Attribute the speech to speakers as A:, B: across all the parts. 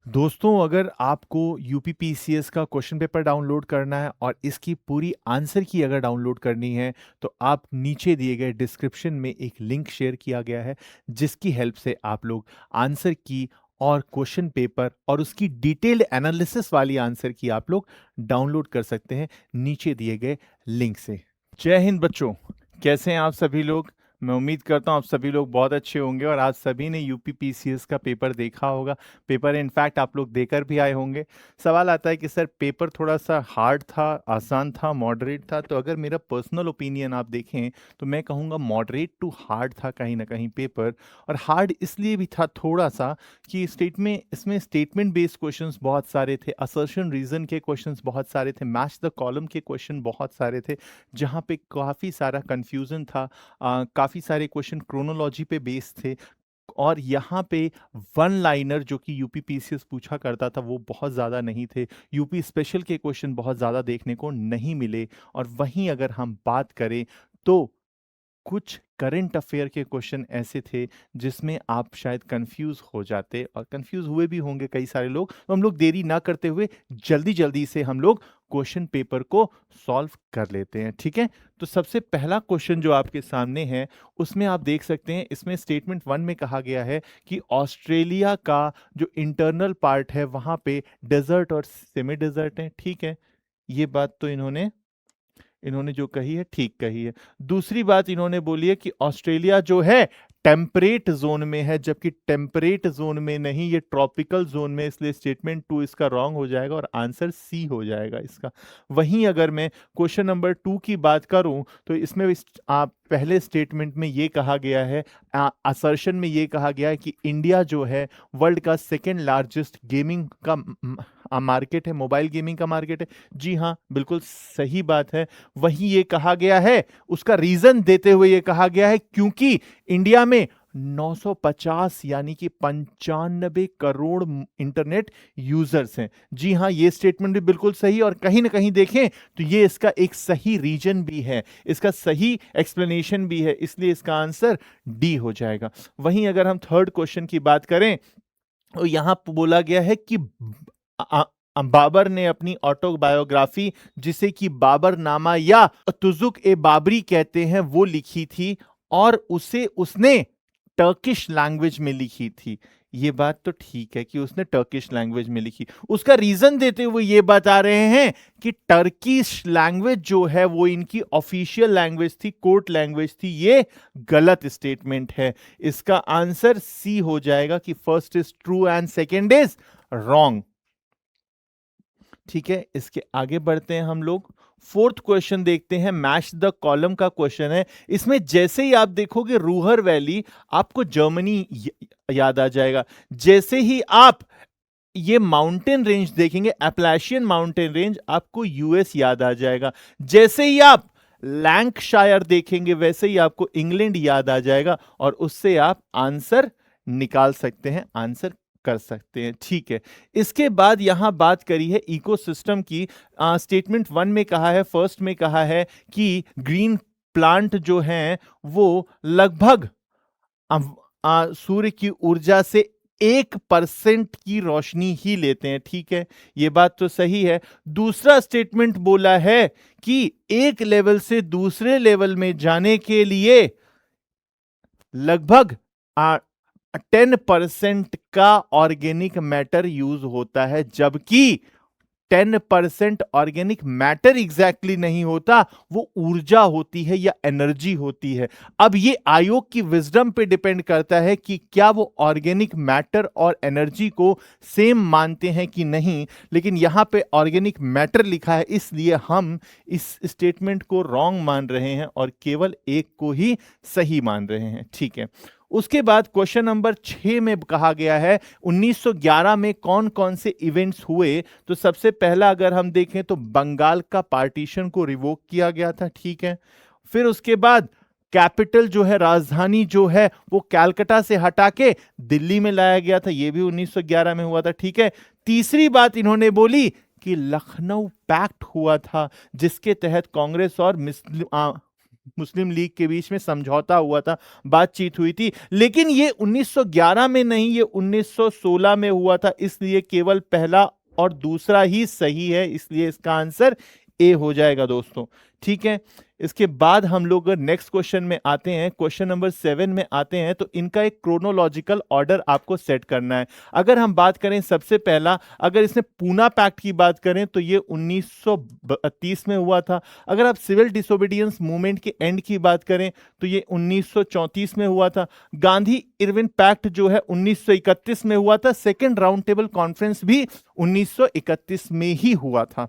A: दोस्तों, अगर आपको यूपीपीसीएस का क्वेश्चन पेपर डाउनलोड करना है और इसकी पूरी आंसर की अगर डाउनलोड करनी है तो आप नीचे दिए गए डिस्क्रिप्शन में एक लिंक शेयर किया गया है जिसकी हेल्प से आप लोग आंसर की और क्वेश्चन पेपर और उसकी डिटेल्ड एनालिसिस वाली आंसर की आप लोग डाउनलोड कर सकते हैं नीचे दिए गए लिंक से। जय हिंद बच्चों, कैसे हैं आप सभी लोग। मैं उम्मीद करता हूं आप सभी लोग बहुत अच्छे होंगे और आज सभी ने यूपीपीसीएस का पेपर देखा होगा। पेपर इनफैक्ट आप लोग देकर भी आए होंगे। सवाल आता है कि सर पेपर थोड़ा सा हार्ड था, आसान था, मॉडरेट था। तो अगर मेरा पर्सनल ओपिनियन आप देखें तो मैं कहूँगा मॉडरेट टू हार्ड था कहीं ना कहीं पेपर। और हार्ड इसलिए भी था थोड़ा सा कि इसमें स्टेटमेंट बेस्ड क्वेश्चंस बहुत सारे थे, असर्शन रीजन के क्वेश्चंस बहुत सारे थे, मैच द कॉलम के क्वेश्चन बहुत सारे थे जहाँ पे काफ़ी सारा कंफ्यूजन था। काफ़ी सारे क्वेश्चन क्रोनोलॉजी पे बेस्ड थे और यहाँ पे वन लाइनर जो कि यूपी पीसीएस पूछा करता था वो बहुत ज़्यादा नहीं थे। यूपी स्पेशल के क्वेश्चन बहुत ज़्यादा देखने को नहीं मिले। और वहीं अगर हम बात करें तो कुछ करंट अफेयर के क्वेश्चन ऐसे थे जिसमें आप शायद कंफ्यूज हो जाते और कंफ्यूज हुए भी होंगे कई सारे लोग। तो हम लोग देरी ना करते हुए जल्दी जल्दी से हम लोग क्वेश्चन पेपर को सॉल्व कर लेते हैं, ठीक है। तो सबसे पहला क्वेश्चन जो आपके सामने है उसमें आप देख सकते हैं, इसमें स्टेटमेंट 1 में कहा गया है कि ऑस्ट्रेलिया का जो इंटरनल पार्ट है वहां पे डेजर्ट और सेमी डेजर्ट है, ठीक है। ये बात तो इन्होंने जो कही है ठीक कही है। दूसरी बात इन्होंने बोली है कि ऑस्ट्रेलिया जो है टेम्परेट जोन में है, जबकि टेम्परेट जोन में नहीं, ये ट्रॉपिकल जोन में, इसलिए स्टेटमेंट 2 इसका रॉन्ग हो जाएगा और आंसर सी हो जाएगा इसका। वहीं अगर मैं क्वेश्चन नंबर 2 की बात करूं तो इसमें आप पहले स्टेटमेंट में ये कहा गया है, असर्शन में ये कहा गया है कि इंडिया जो है वर्ल्ड का सेकेंड लार्जेस्ट गेमिंग का मार्केट है, मोबाइल गेमिंग का मार्केट है। जी हाँ, बिल्कुल सही बात है। वहीं ये कहा गया है, उसका रीजन देते हुए ये कहा गया है क्योंकि इंडिया में 950 यानी कि 95 करोड़ इंटरनेट यूजर्स हैं। जी हाँ, ये स्टेटमेंट भी बिल्कुल सही और कहीं ना कहीं देखें तो ये इसका एक सही रीजन भी है, इसका सही एक्सप्लेनेशन भी है, इसलिए इसका आंसर डी हो जाएगा। वहीं अगर हम थर्ड क्वेश्चन की बात करें तो यहां बोला गया है कि बाबर ने अपनी ऑटोबायोग्राफी जिसे कि बाबरनामा या तुजुक ए बाबरी कहते हैं वो लिखी थी और उसे उसने टर्किश लैंग्वेज में लिखी थी। ये बात तो ठीक है कि उसने टर्किश लैंग्वेज में लिखी। उसका रीजन देते हुए ये बता रहे हैं कि टर्किश लैंग्वेज जो है वो इनकी ऑफिशियल लैंग्वेज थी, कोर्ट लैंग्वेज थी। ये गलत स्टेटमेंट है। इसका आंसर सी हो जाएगा कि first is true and second is wrong. ठीक है, इसके आगे बढ़ते हैं हम लोग। फोर्थ क्वेश्चन देखते हैं, मैच द कॉलम का क्वेश्चन है। इसमें जैसे ही आप देखोगे रूहर वैली, आपको जर्मनी याद आ जाएगा। जैसे ही आप ये माउंटेन रेंज देखेंगे, एप्लाशियन माउंटेन रेंज, आपको यूएस याद आ जाएगा। जैसे ही आप लैंकशायर देखेंगे वैसे ही आपको इंग्लैंड याद आ जाएगा और उससे आप आंसर निकाल सकते हैं, आंसर कर सकते हैं। ठीक है, इसके बाद यहां बात करी है इकोसिस्टम की। स्टेटमेंट 1 में कहा है, फर्स्ट में कहा है कि ग्रीन प्लांट जो हैं वो लगभग सूर्य की ऊर्जा से 1% की रोशनी ही लेते हैं। ठीक है, ये बात तो सही है। दूसरा स्टेटमेंट बोला है कि एक लेवल से दूसरे लेवल में जाने के लिए लगभग 10% का ऑर्गेनिक मैटर यूज होता है, जबकि 10% ऑर्गेनिक मैटर एग्जैक्टली नहीं होता, वो ऊर्जा होती है या एनर्जी होती है। अब ये आयोग की विजडम पे डिपेंड करता है कि क्या वो ऑर्गेनिक मैटर और एनर्जी को सेम मानते हैं कि नहीं। लेकिन यहां पे ऑर्गेनिक मैटर लिखा है, इसलिए हम इस स्टेटमेंट को रॉन्ग मान रहे हैं और केवल एक को ही सही मान रहे हैं। ठीक है, उसके बाद क्वेश्चन नंबर 6 में कहा गया है 1911 में कौन कौन से इवेंट्स हुए। तो सबसे पहला अगर हम देखें तो बंगाल का पार्टीशन को रिवोक किया गया था। ठीक है, फिर उसके बाद कैपिटल जो है, राजधानी जो है वो कैलकाटा से हटा के दिल्ली में लाया गया था, ये भी 1911 में हुआ था। ठीक है, तीसरी बात इन्होंने बोली कि लखनऊ पैक्ट हुआ था जिसके तहत कांग्रेस और मुस्लिम लीग के बीच में समझौता हुआ था, बातचीत हुई थी, लेकिन ये 1911 में नहीं, ये 1916 में हुआ था, इसलिए केवल पहला और दूसरा ही सही है, इसलिए इसका आंसर ए हो जाएगा दोस्तों। ठीक है, इसके बाद हम लोग नेक्स्ट क्वेश्चन में आते हैं, क्वेश्चन नंबर 7 में आते हैं। तो इनका एक क्रोनोलॉजिकल ऑर्डर आपको सेट करना है। अगर हम बात करें सबसे पहला, अगर इसने पूना पैक्ट की बात करें तो ये 1932 में हुआ था। अगर आप सिविल डिसोबीडियंस मूवमेंट के एंड की बात करें तो ये 1934 में हुआ था। गांधी इरविन पैक्ट जो है 1931 में हुआ था। सेकेंड राउंड टेबल कॉन्फ्रेंस भी 1931 में ही हुआ था।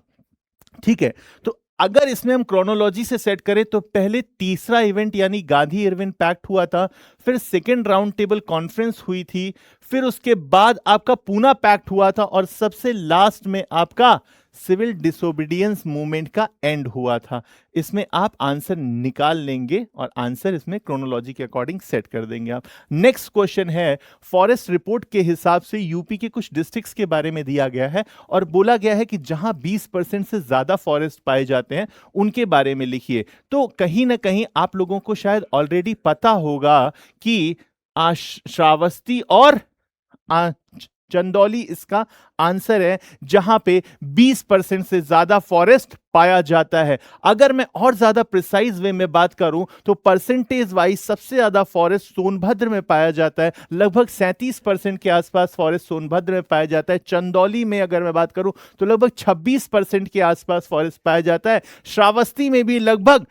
A: ठीक है, तो अगर इसमें हम क्रोनोलॉजी से सेट करें तो पहले तीसरा इवेंट यानी गांधी इरविन पैक्ट हुआ था, फिर सेकेंड राउंड टेबल कॉन्फ्रेंस हुई थी, फिर उसके बाद आपका पूना पैक्ट हुआ था और सबसे लास्ट में आपका सिविल डिसोबीडियंस मूवमेंट का एंड हुआ था। इसमें आप आंसर निकाल लेंगे और आंसर इसमें क्रोनोलॉजी के अकॉर्डिंग सेट कर देंगे आप। नेक्स्ट क्वेश्चन है, फॉरेस्ट रिपोर्ट के हिसाब से यूपी के कुछ डिस्ट्रिक्ट्स के बारे में दिया गया है और बोला गया है कि जहां 20% से ज्यादा फॉरेस्ट पाए जाते हैं उनके बारे में लिखिए। तो कहीं ना कहीं आप लोगों को शायद ऑलरेडी पता होगा कि श्रावस्ती और चंदौली इसका आंसर है, जहां पे 20% से ज्यादा फॉरेस्ट पाया जाता है। अगर मैं और ज्यादा प्रिसाइज वे में बात करूं तो परसेंटेज वाइज सबसे ज्यादा फॉरेस्ट सोनभद्र में पाया जाता है, लगभग 37% के आसपास फॉरेस्ट सोनभद्र में पाया जाता है। चंदौली में अगर मैं बात करूं तो लगभग 26% के आसपास फॉरेस्ट पाया जाता है। श्रावस्ती में भी लगभग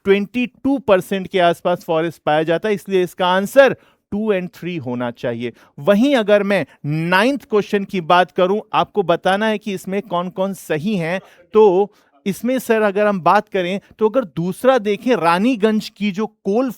A: 22% के आसपास फॉरेस्ट पाया जाता है, इसलिए इसका आंसर 2 और 3 होना चाहिए। वहीं अगर मैं 9th क्वेश्चन की बात करूं, आपको बताना है कि इसमें कौन कौन सही हैं। तो इसमें सर अगर हम बात करें तो अगर दूसरा देखें, रानीगंज की जो कोल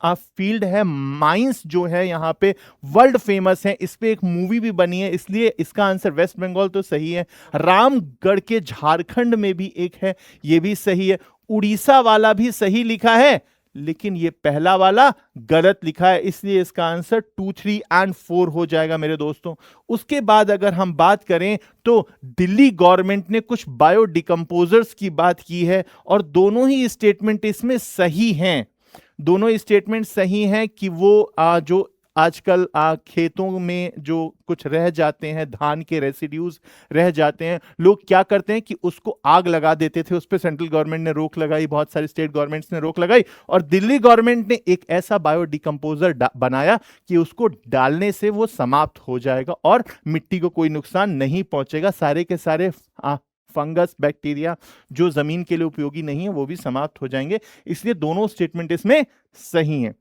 A: फील्ड है, माइंस जो है यहां पे वर्ल्ड फेमस है, इस पे एक मूवी भी बनी है, इसलिए इसका आंसर वेस्ट बंगाल तो सही है। रामगढ़ के झारखंड में भी एक है, ये भी सही है। उड़ीसा वाला भी सही लिखा है, लेकिन ये पहला वाला गलत लिखा है, इसलिए इसका आंसर 2, 3 और 4 हो जाएगा मेरे दोस्तों। उसके बाद अगर हम बात करें तो दिल्ली गवर्नमेंट ने कुछ बायो डिकम्पोजर्स की बात की है और दोनों ही स्टेटमेंट इसमें सही हैं। दोनों स्टेटमेंट सही हैं कि वो जो आजकल खेतों में जो कुछ रह जाते हैं, धान के रेसिड्यूज रह जाते हैं, लोग क्या करते हैं कि उसको आग लगा देते थे। उस पर सेंट्रल गवर्नमेंट ने रोक लगाई, बहुत सारी स्टेट गवर्नमेंट्स ने रोक लगाई और दिल्ली गवर्नमेंट ने एक ऐसा बायो डिकम्पोजर बनाया कि उसको डालने से वो समाप्त हो जाएगा और मिट्टी को कोई नुकसान नहीं पहुंचेगा। सारे के सारे फंगस, बैक्टीरिया जो जमीन के लिए उपयोगी नहीं है वो भी समाप्त हो जाएंगे, इसलिए दोनों स्टेटमेंट इसमें सही हैं।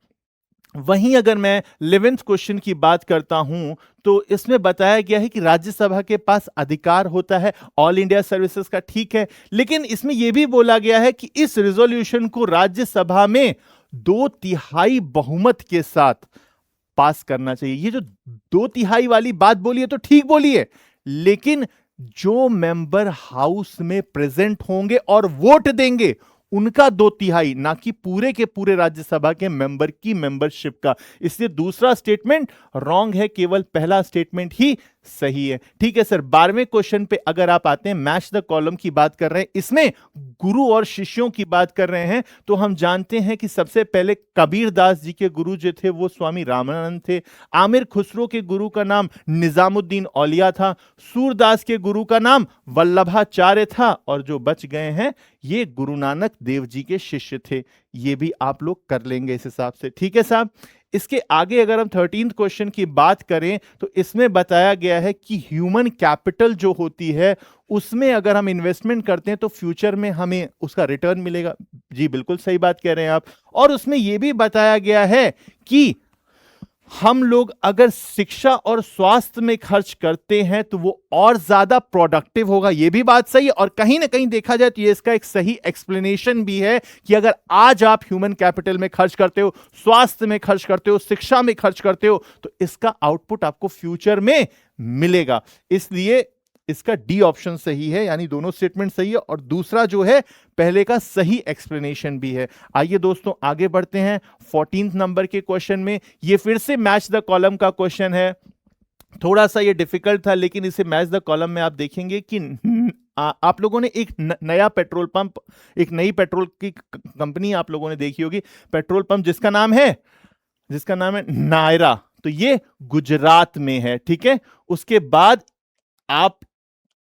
A: वहीं अगर मैं 11th क्वेश्चन की बात करता हूं तो इसमें बताया गया है कि राज्यसभा के पास अधिकार होता है ऑल इंडिया सर्विसेज का, ठीक है, लेकिन इसमें यह भी बोला गया है कि इस रिजोल्यूशन को राज्यसभा में 2/3 बहुमत के साथ पास करना चाहिए। ये जो 2/3 वाली बात बोली है तो ठीक बोली है, लेकिन जो मेंबर हाउस में प्रेजेंट होंगे और वोट देंगे उनका 2/3, ना कि पूरे के पूरे राज्यसभा के मेंबर की मेंबरशिप का। इसलिए दूसरा स्टेटमेंट रॉन्ग है, केवल पहला स्टेटमेंट ही सही है। ठीक है सर, 12वें क्वेश्चन पे अगर आप आते हैं, मैच द कॉलम की बात कर रहे हैं, इसमें गुरु और शिष्यों की बात कर रहे हैं। तो हम जानते हैं कि सबसे पहले कबीर दास जी के गुरु जो थे वो स्वामी रामानंद थे। आमिर खुसरो के गुरु का नाम निजामुद्दीन औलिया था। सूरदास के गुरु का नाम वल्लभाचार्य था और जो बच गए हैं ये गुरु नानक देव जी के शिष्य थे। ये भी आप लोग कर लेंगे इस हिसाब से, ठीक है साहब। इसके आगे अगर हम 13th क्वेश्चन की बात करें तो इसमें बताया गया है कि ह्यूमन कैपिटल जो होती है उसमें अगर हम इन्वेस्टमेंट करते हैं तो फ्यूचर में हमें उसका रिटर्न मिलेगा। जी बिल्कुल सही बात कह रहे हैं आप। और उसमें यह भी बताया गया है कि हम लोग अगर शिक्षा और स्वास्थ्य में खर्च करते हैं तो वो और ज्यादा प्रोडक्टिव होगा, ये भी बात सही है। और कहीं ना कहीं देखा जाए तो ये इसका एक सही एक्सप्लेनेशन भी है कि अगर आज आप ह्यूमन कैपिटल में खर्च करते हो, स्वास्थ्य में खर्च करते हो, शिक्षा में खर्च करते हो, तो इसका आउटपुट आपको फ्यूचर में मिलेगा। इसलिए इसका डी ऑप्शन सही है, यानी दोनों स्टेटमेंट सही है और दूसरा जो है पहले का सही एक्सप्लेनेशन भी है। आइए दोस्तों आगे बढ़ते हैं 14th नंबर के क्वेश्चन में। ये फिर से मैच द कॉलम का क्वेश्चन है। थोड़ा सा ये डिफिकल्ट था, लेकिन इसे मैच द कॉलम में आप देखेंगे कि आप लोगों ने एक नया पेट्रोल पंप, एक नई पेट्रोल की कंपनी आप लोगों ने देखी होगी, पेट्रोल पंप जिसका नाम है नायरा। तो ये गुजरात में है, ठीक है। उसके बाद आप,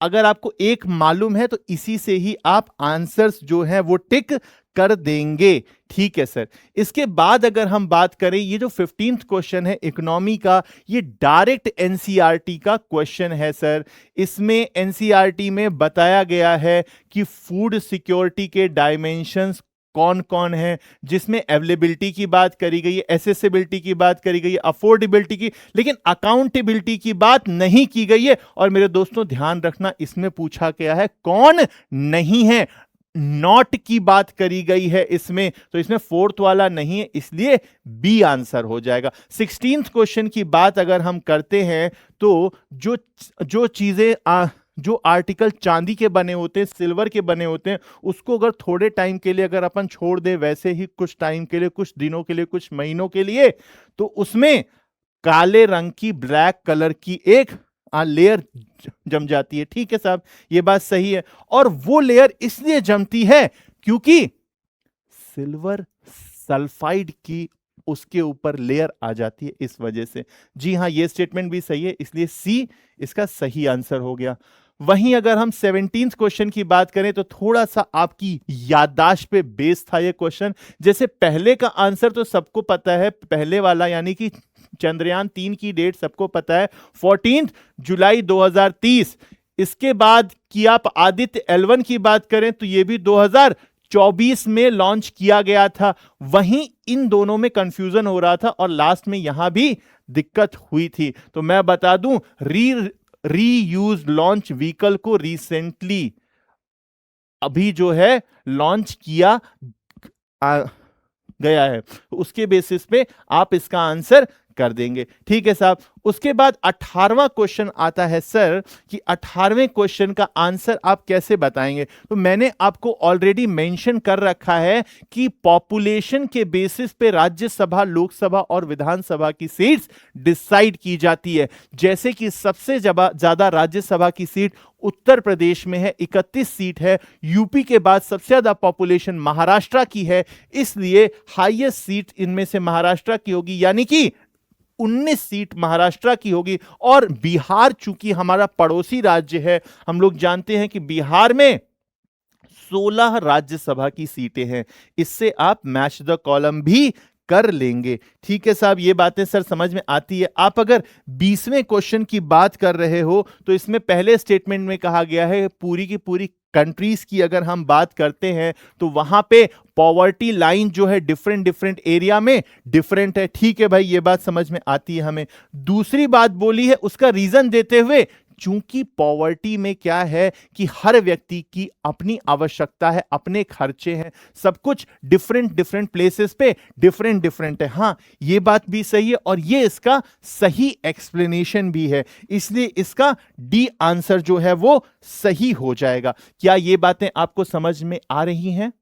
A: अगर आपको एक मालूम है तो इसी से ही आप आंसर्स जो है वो टिक कर देंगे, ठीक है सर। इसके बाद अगर हम बात करें, ये जो 15th क्वेश्चन है इकोनॉमी का, ये डायरेक्ट एनसीईआरटी का क्वेश्चन है सर। इसमें एनसीईआरटी में बताया गया है कि फूड सिक्योरिटी के डायमेंशंस कौन कौन है, जिसमें अवेलेबिलिटी की बात करी गई है, एसेसिबिलिटी की बात करी गई है, अफोर्डेबिलिटी की, लेकिन अकाउंटेबिलिटी की बात नहीं की गई है। और मेरे दोस्तों ध्यान रखना, इसमें पूछा गया है कौन नहीं है, नॉट की बात करी गई है इसमें, तो इसमें फोर्थ वाला नहीं है, इसलिए बी आंसर हो जाएगा। 16th क्वेश्चन की बात अगर हम करते हैं तो जो चीजें जो आर्टिकल चांदी के बने होते हैं, सिल्वर के बने होते हैं, उसको अगर थोड़े टाइम के लिए अगर अपन छोड़ दे, वैसे ही कुछ टाइम के लिए, कुछ दिनों के लिए, कुछ महीनों के लिए, तो उसमें काले रंग की, ब्लैक कलर की एक लेयर जम जाती है, ठीक है साहब, ये बात सही है। और वो लेयर इसलिए जमती है क्योंकि सिल्वर सल्फाइड की उसके ऊपर लेयर आ जाती है, इस वजह से। जी हां, ये स्टेटमेंट भी सही है, इसलिए सी इसका सही आंसर हो गया। वहीं अगर हम 17th क्वेश्चन की बात करें तो थोड़ा सा आपकी याददाश्त पे बेस था ये क्वेश्चन। जैसे पहले का आंसर तो सबको पता है, पहले वाला यानी कि चंद्रयान 3 की डेट सबको पता है, 14 जुलाई 2030। इसके बाद की आप आदित्य L1 की बात करें तो यह भी 2024 में लॉन्च किया गया था। वहीं इन दोनों में कंफ्यूजन हो रहा था और लास्ट में यहां भी दिक्कत हुई थी। तो मैं बता दूं, रीयूज लॉन्च व्हीकल को रिसेंटली अभी जो है लॉन्च किया गया है, उसके बेसिस पे आप इसका आंसर कर देंगे, ठीक है साहब। उसके बाद 18वां क्वेश्चन आता है सर कि 18वें क्वेश्चन का आंसर आप कैसे बताएंगे। तो मैंने आपको ऑलरेडी मेंशन कर रखा है कि पॉपुलेशन के बेसिस पे राज्यसभा, लोकसभा और विधानसभा की सीट्स डिसाइड की जाती है। जैसे कि सबसे ज्यादा राज्यसभा की सीट उत्तर प्रदेश में है, 31 सीट है। यूपी के बाद सबसे ज्यादा पॉपुलेशन महाराष्ट्र की है, इसलिए हाईएस्ट सीट इनमें से महाराष्ट्र की होगी, यानी कि 19 सीट महाराष्ट्र की होगी। और बिहार चूंकि हमारा पड़ोसी राज्य है, हम लोग जानते हैं कि बिहार में 16 राज्यसभा की सीटें हैं। इससे आप मैच द कॉलम भी कर लेंगे, ठीक है साहब। ये बातें सर समझ में आती है। आप अगर 20वें क्वेश्चन की बात कर रहे हो तो इसमें पहले स्टेटमेंट में कहा गया है पूरी की पूरी कंट्रीज की अगर हम बात करते हैं तो वहां पे पॉवर्टी लाइन जो है डिफरेंट एरिया में डिफरेंट है, ठीक है भाई, ये बात समझ में आती है हमें। दूसरी बात बोली है उसका रीजन देते हुए, चूंकि पॉवर्टी में क्या है कि हर व्यक्ति की अपनी आवश्यकता है, अपने खर्चे हैं, सब कुछ डिफरेंट प्लेसेस पे डिफरेंट है। हां, ये बात भी सही है और ये इसका सही एक्सप्लेनेशन भी है, इसलिए इसका डी आंसर जो है वो सही हो जाएगा। क्या ये बातें आपको समझ में आ रही हैं?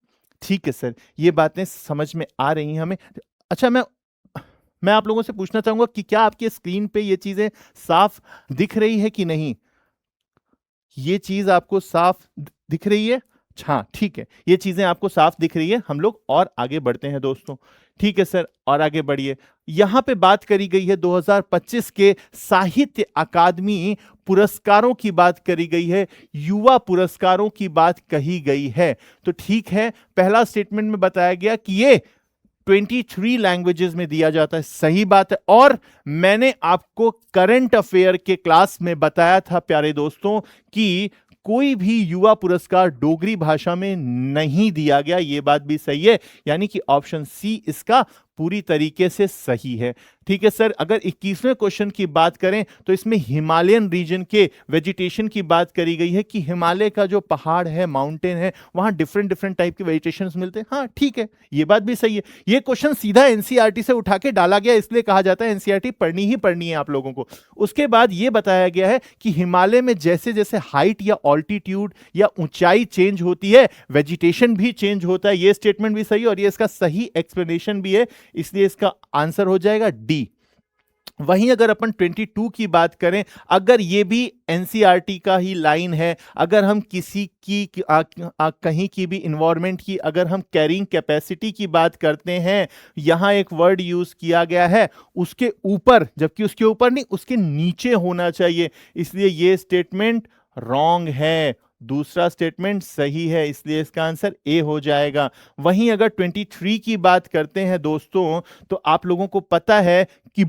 A: ठीक है सर, ये बातें समझ में आ रही हैं हमें। अच्छा, मैं आप लोगों से पूछना चाहूंगा कि क्या आपके स्क्रीन पे ये चीजें साफ दिख रही है कि नहीं? ये चीज आपको साफ दिख रही है? हाँ, ठीक है, ये चीजें आपको साफ दिख रही है। हम लोग और आगे बढ़ते हैं दोस्तों, ठीक है सर, और आगे बढ़िए। यहां पे बात करी गई है 2025 के साहित्य अकादमी पुरस्कारों की बात करी गई है, युवा पुरस्कारों की बात कही गई है। तो ठीक है, पहला स्टेटमेंट में बताया गया कि ये 23 लैंग्वेजेस में दिया जाता है, सही बात है। और मैंने आपको करंट अफेयर के क्लास में बताया था प्यारे दोस्तों कि कोई भी युवा पुरस्कार डोगरी भाषा में नहीं दिया गया, यह बात भी सही है, यानी कि ऑप्शन सी इसका पूरी तरीके से सही है, ठीक है सर। अगर 21वें क्वेश्चन की बात करें तो इसमें हिमालयन रीजन के वेजिटेशन की बात करी गई है कि हिमालय का जो पहाड़ है, माउंटेन है, वहां डिफरेंट टाइप के वेजिटेशन मिलते हैं। हाँ, ठीक है, ये बात भी सही है। ये क्वेश्चन सीधा एनसीईआरटी से उठा के डाला गया, इसलिए कहा जाता है एनसीईआरटी पढ़नी ही पढ़नी है आप लोगों को। उसके बाद यह बताया गया है कि हिमालय में जैसे जैसे हाइट या ऑल्टीट्यूड या ऊंचाई चेंज होती है, वेजिटेशन भी चेंज होता है। यह स्टेटमेंट भी सही है और ये इसका सही एक्सप्लेनेशन भी है, इसलिए इसका आंसर हो जाएगा डी। वहीं अगर अपन 22 की बात करें, अगर ये भी एनसीईआरटी का ही लाइन है, अगर हम किसी की कहीं की भी इन्वायरमेंट की अगर हम कैरिंग कैपेसिटी की बात करते हैं, यहां एक वर्ड यूज किया गया है उसके ऊपर, जबकि उसके ऊपर नहीं उसके नीचे होना चाहिए, इसलिए ये स्टेटमेंट रॉन्ग है। दूसरा स्टेटमेंट सही है, इसलिए इसका आंसर ए हो जाएगा। वहीं अगर 23 की बात करते हैं दोस्तों, तो आप लोगों को पता है कि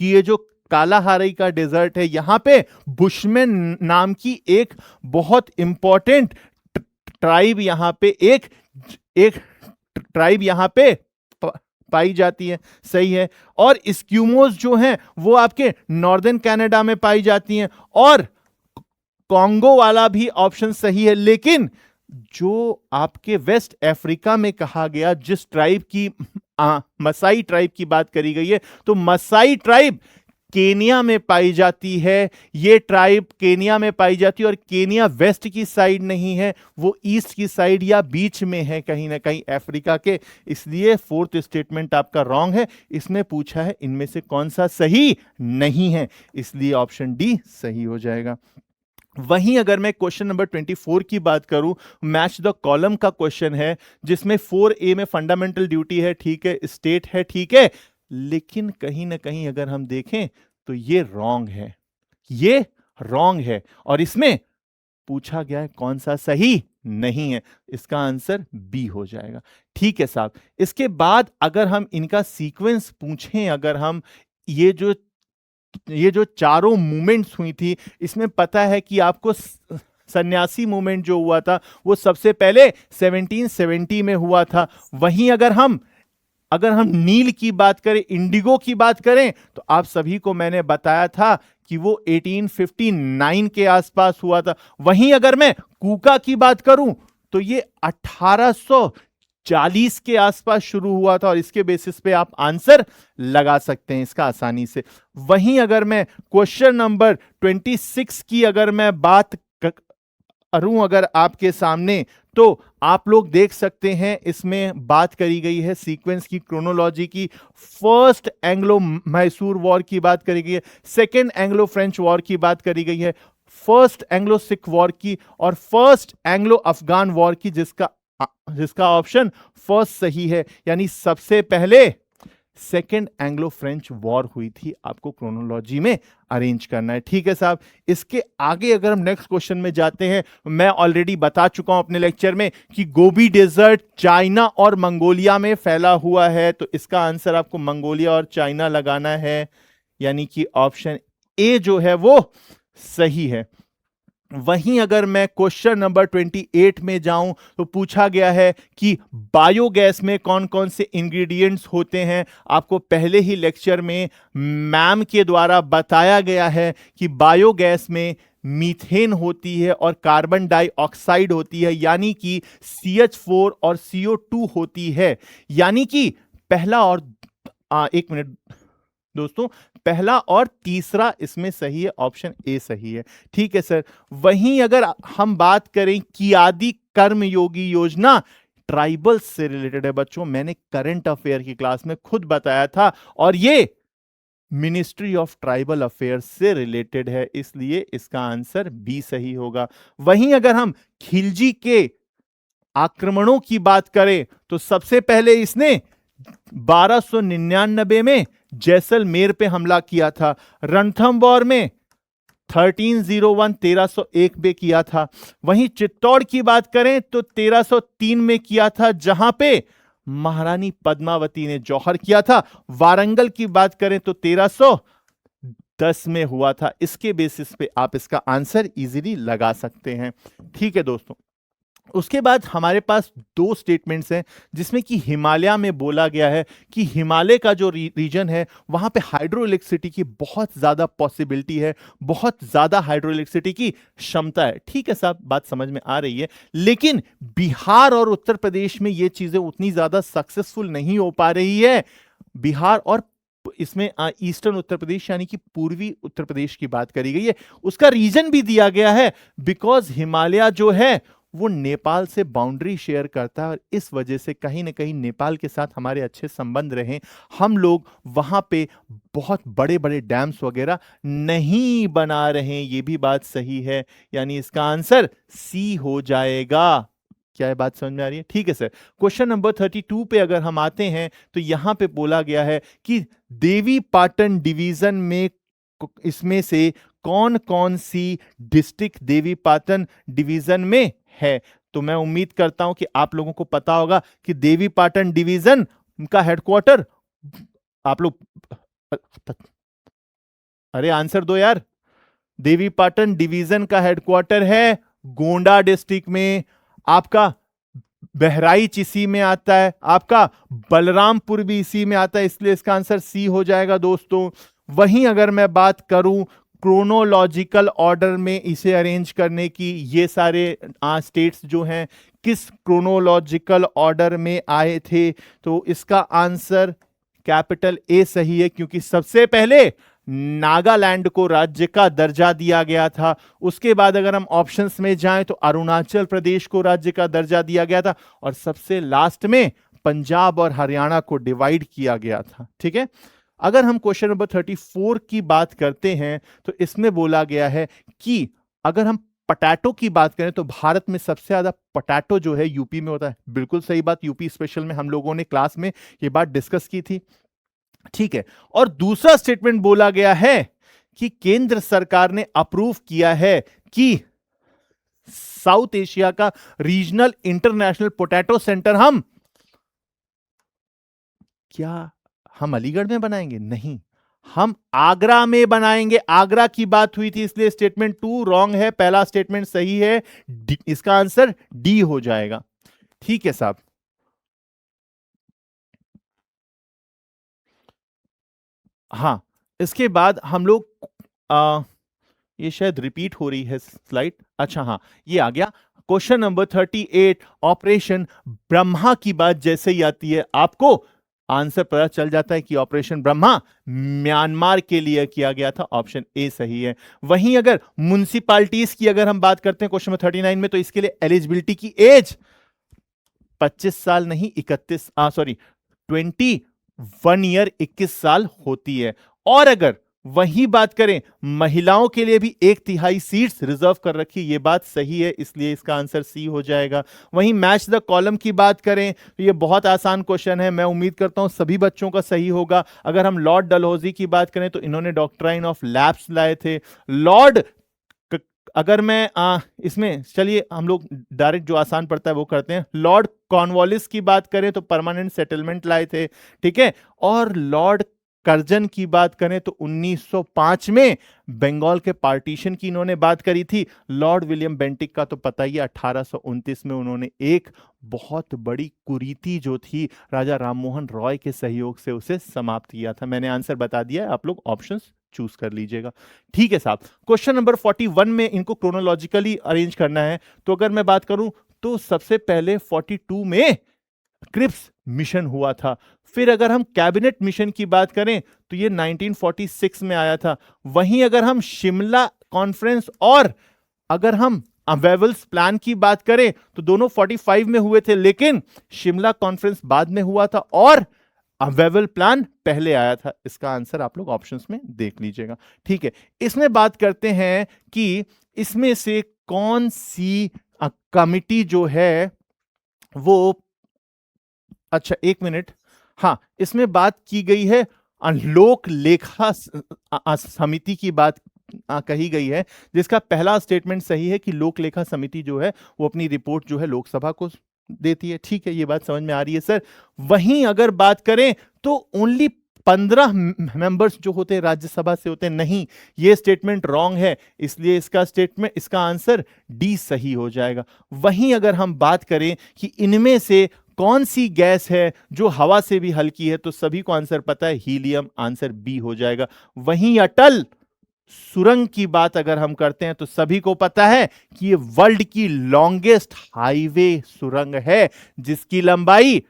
A: ये जो कालाहारी का डेजर्ट है, यहां पे बुशमैन नाम की एक बहुत इंपॉर्टेंट ट्राइब यहां पे एक एक ट्राइब यहां पे पाई जाती है, सही है। और स्क्यूमोज जो हैं वो आपके नॉर्दर्न कनाडा में पाई जाती हैं, और कॉन्गो वाला भी ऑप्शन सही है। लेकिन जो आपके वेस्ट अफ्रीका में कहा गया, जिस ट्राइब की मसाई ट्राइब की बात करी गई है, तो मसाई ट्राइब केनिया में पाई जाती है। ये ट्राइब केनिया में पाई जाती है, और केनिया वेस्ट की साइड नहीं है, वो ईस्ट की साइड या बीच में है कहीं ना कहीं अफ्रीका के। इसलिए फोर्थ स्टेटमेंट आपका रॉन्ग है। इसमें पूछा है इनमें से कौन सा सही नहीं है, इसलिए ऑप्शन डी सही हो जाएगा। वहीं अगर मैं क्वेश्चन नंबर 24 की बात करूं, मैच द कॉलम का क्वेश्चन है, जिसमें 4A में फंडामेंटल ड्यूटी है, ठीक है, स्टेट है, ठीक है, लेकिन कहीं ना कहीं अगर हम देखें तो ये रॉन्ग है, ये रॉन्ग है, और इसमें पूछा गया है कौन सा सही नहीं है, इसका आंसर बी हो जाएगा। ठीक है साहब, इसके बाद अगर हम इनका सीक्वेंस पूछें, अगर हम ये जो चारों मूवमेंट्स हुई थी, इसमें पता है कि आपको सन्यासी मूवमेंट जो हुआ था वो सबसे पहले 1770 में हुआ था। वहीं अगर हम नील की बात करें, इंडिगो की बात करें, तो आप सभी को मैंने बताया था कि वो 1859 के आसपास हुआ था। वहीं अगर मैं कूका की बात करूं तो ये 1840 के आसपास शुरू हुआ था, और इसके बेसिस पे आप आंसर लगा सकते हैं इसका आसानी से। वहीं अगर मैं क्वेश्चन नंबर 26 की अगर मैं बात करूं अगर आपके सामने, तो आप लोग देख सकते हैं इसमें बात करी गई है सीक्वेंस की, क्रोनोलॉजी की। फर्स्ट एंग्लो मैसूर वॉर की बात करी गई है, सेकेंड एंग्लो फ्रेंच वॉर की बात करी गई है, फर्स्ट एंग्लो सिख वॉर की, और फर्स्ट एंग्लो अफगान वॉर की, जिसका ऑप्शन फर्स्ट सही है। यानी सबसे पहले सेकेंड एंग्लो फ्रेंच वॉर हुई थी, आपको क्रोनोलॉजी में अरेंज करना है। ठीक है साहब, इसके आगे अगर हम नेक्स्ट क्वेश्चन में जाते हैं, मैं ऑलरेडी बता चुका हूं अपने लेक्चर में कि गोबी डेजर्ट चाइना और मंगोलिया में फैला हुआ है, तो इसका आंसर आपको मंगोलिया और चाइना लगाना है, यानी कि ऑप्शन ए जो है वो सही है। वहीं अगर मैं क्वेश्चन नंबर 28 में जाऊं, तो पूछा गया है कि बायोगैस में कौन कौन से इंग्रेडिएंट्स होते हैं। आपको पहले ही लेक्चर में मैम के द्वारा बताया गया है कि बायोगैस में मीथेन होती है और कार्बन डाइऑक्साइड होती है, यानी कि CH4 और CO2 होती है। यानी कि पहला और एक मिनट दोस्तों, पहला और तीसरा इसमें सही है, ऑप्शन ए सही है। ठीक है सर। वहीं अगर हम बात करें कियादी कर्मयोगी योजना, ट्राइबल से रिलेटेड है बच्चों, मैंने करंट अफेयर की क्लास में खुद बताया था, और ये मिनिस्ट्री ऑफ ट्राइबल अफेयर्स से रिलेटेड है, इसलिए इसका आंसर बी सही होगा। वहीं अगर हम खिलजी के आक्रमणों की बात करें, तो सबसे पहले इसने 1299 में जैसलमेर पे हमला किया था, रणथंबोर में 1301 पे किया था। वहीं चित्तौड़ की बात करें तो 1303 में किया था, जहां पे महारानी पद्मावती ने जौहर किया था। वारंगल की बात करें तो 1310 में हुआ था। इसके बेसिस पे आप इसका आंसर इजीली लगा सकते हैं। ठीक है दोस्तों, उसके बाद हमारे पास दो स्टेटमेंट्स हैं, जिसमें कि हिमालय में बोला गया है कि हिमालय का जो रीजन है वहां पे हाइड्रो इलेक्ट्रिसिटी की बहुत ज्यादा पॉसिबिलिटी है, बहुत ज्यादा हाइड्रो इलेक्ट्रिसिटी की क्षमता है। ठीक है साहब, बात समझ में आ रही है। लेकिन बिहार और उत्तर प्रदेश में ये चीजें उतनी ज्यादा सक्सेसफुल नहीं हो पा रही है। बिहार और इसमें ईस्टर्न उत्तर प्रदेश यानी कि पूर्वी उत्तर प्रदेश की बात करी गई है। उसका रीजन भी दिया गया है, बिकॉज हिमालय जो है वो नेपाल से बाउंड्री शेयर करता है और इस वजह से कहीं ना कहीं नेपाल के साथ हमारे अच्छे संबंध रहे, हम लोग वहां पे बहुत बड़े बड़े डैम्स वगैरह नहीं बना रहे हैं। ये भी बात सही है, यानी इसका आंसर सी हो जाएगा। क्या ये बात समझ में आ रही है? ठीक है सर। क्वेश्चन नंबर 32 पे अगर हम आते हैं तो यहां पे बोला गया है कि देवी पाटन डिवीजन में इसमें से कौन कौन सी डिस्ट्रिक्ट देवी पाटन डिवीजन में है। तो मैं उम्मीद करता हूं कि आप लोगों को पता होगा कि देवी पाटन डिवीजन का हेडक्वार्टर, आप लोग अरे आंसर दो यार। देवी पाटन डिवीजन का हेडक्वार्टर है गोंडा डिस्ट्रिक्ट में, आपका बहराइच इसी में आता है, आपका बलरामपुर भी इसी में आता है, इसलिए इसका आंसर सी हो जाएगा दोस्तों। वहीं अगर मैं बात करूं क्रोनोलॉजिकल ऑर्डर में इसे अरेंज करने की, ये सारे स्टेट्स जो हैं किस क्रोनोलॉजिकल ऑर्डर में आए थे, तो इसका आंसर कैपिटल ए सही है, क्योंकि सबसे पहले नागालैंड को राज्य का दर्जा दिया गया था। उसके बाद अगर हम ऑप्शंस में जाएं तो अरुणाचल प्रदेश को राज्य का दर्जा दिया गया था, और सबसे लास्ट में पंजाब और हरियाणा को डिवाइड किया गया था। ठीक है। अगर हम क्वेश्चन नंबर 34 की बात करते हैं तो इसमें बोला गया है कि अगर हम पटैटो की बात करें तो भारत में सबसे ज्यादा पटैटो जो है यूपी में होता है। बिल्कुल सही बात, यूपी स्पेशल में हम लोगों ने क्लास में ये बात डिस्कस की थी। ठीक है। और दूसरा स्टेटमेंट बोला गया है कि केंद्र सरकार ने अप्रूव किया है कि साउथ एशिया का रीजनल इंटरनेशनल पोटैटो सेंटर हम अलीगढ़ में बनाएंगे? नहीं, हम आगरा में बनाएंगे। आगरा की बात हुई थी, इसलिए स्टेटमेंट 2 रॉन्ग है, पहला स्टेटमेंट सही है। इसका आंसर डी हो जाएगा। ठीक है साहब। हाँ, इसके बाद हम लोग ये शायद रिपीट हो रही है स्लाइड। अच्छा हाँ, ये आ गया क्वेश्चन नंबर 38। ऑपरेशन ब्रह्मा की बात जैसे ही आती है आपको आंसर पता चल जाता है कि ऑपरेशन ब्रह्मा म्यांमार के लिए किया गया था। ऑप्शन ए सही है। वहीं अगर म्युनिसिपालिटीज की अगर हम बात करते हैं क्वेश्चन नंबर 39 में, तो इसके लिए एलिजिबिलिटी की एज 25 साल नहीं 21 ईयर 21 साल होती है। और अगर वही बात करें महिलाओं के लिए भी 1/3 सीट्स रिजर्व कर रखी, ये बात सही है, इसलिए इसका आंसर सी हो जाएगा। वहीं मैच द कॉलम की बात करें तो ये बहुत आसान क्वेश्चन है, मैं उम्मीद करता हूं सभी बच्चों का सही होगा। अगर हम लॉर्ड डलहौजी की बात करें तो इन्होंने डॉक्ट्राइन ऑफ लैप्स लाए थे। लॉर्ड अगर मैं इसमें चलिए हम लोग डायरेक्ट जो आसान पड़ता है वो करते हैं। लॉर्ड कॉर्नवालिस की बात करें तो परमानेंट सेटलमेंट लाए थे। ठीक है। और लॉर्ड कर्जन की बात करें तो 1905 में बंगाल के पार्टीशन की इन्होंने बात करी थी। लॉर्ड विलियम बेंटिक का तो पता ही है, 1829 में उन्होंने एक बहुत बड़ी कुरीति जो थी राजा राममोहन रॉय के सहयोग से उसे समाप्त किया था। मैंने आंसर बता दिया है, आप लोग ऑप्शंस चूज कर लीजिएगा। ठीक है साहब। क्वेश्चन नंबर 41 में इनको क्रोनोलॉजिकली अरेंज करना है, तो अगर मैं बात करूं तो सबसे पहले 42 में क्रिप्स मिशन हुआ था। फिर अगर हम कैबिनेट मिशन की बात करें तो ये 1946 में आया था। वहीं अगर हम शिमला कॉन्फ्रेंस और अगर हम वेवल्स प्लान की बात करें तो दोनों 45 में हुए थे, लेकिन शिमला कॉन्फ्रेंस बाद में हुआ था और वेवल प्लान पहले आया था। इसका आंसर आप लोग ऑप्शंस में देख लीजिएगा। ठीक है। इसमें बात करते हैं कि इसमें से कौन सी कमिटी जो है वो, अच्छा एक मिनट, हाँ इसमें बात की गई है लोक लेखा समिति की बात कही गई है, जिसका पहला स्टेटमेंट सही है कि लोक लेखा समिति जो है वो अपनी रिपोर्ट जो है लोकसभा को देती है। ठीक है, ये बात समझ में आ रही है सर। वहीं अगर बात करें तो ओनली 15 मेंबर्स जो होते हैं राज्यसभा से होते हैं, नहीं ये स्टेटमेंट रॉन्ग है, इसलिए इसका आंसर डी सही हो जाएगा। वहीं अगर हम बात करें कि इनमें से कौन सी गैस है जो हवा से भी हल्की है, तो सभी को आंसर पता है, हीलियम, आंसर बी हो जाएगा। वहीं अटल सुरंग की बात अगर हम करते हैं तो सभी को पता है कि ये वर्ल्ड की लॉन्गेस्ट हाईवे सुरंग है, जिसकी लंबाई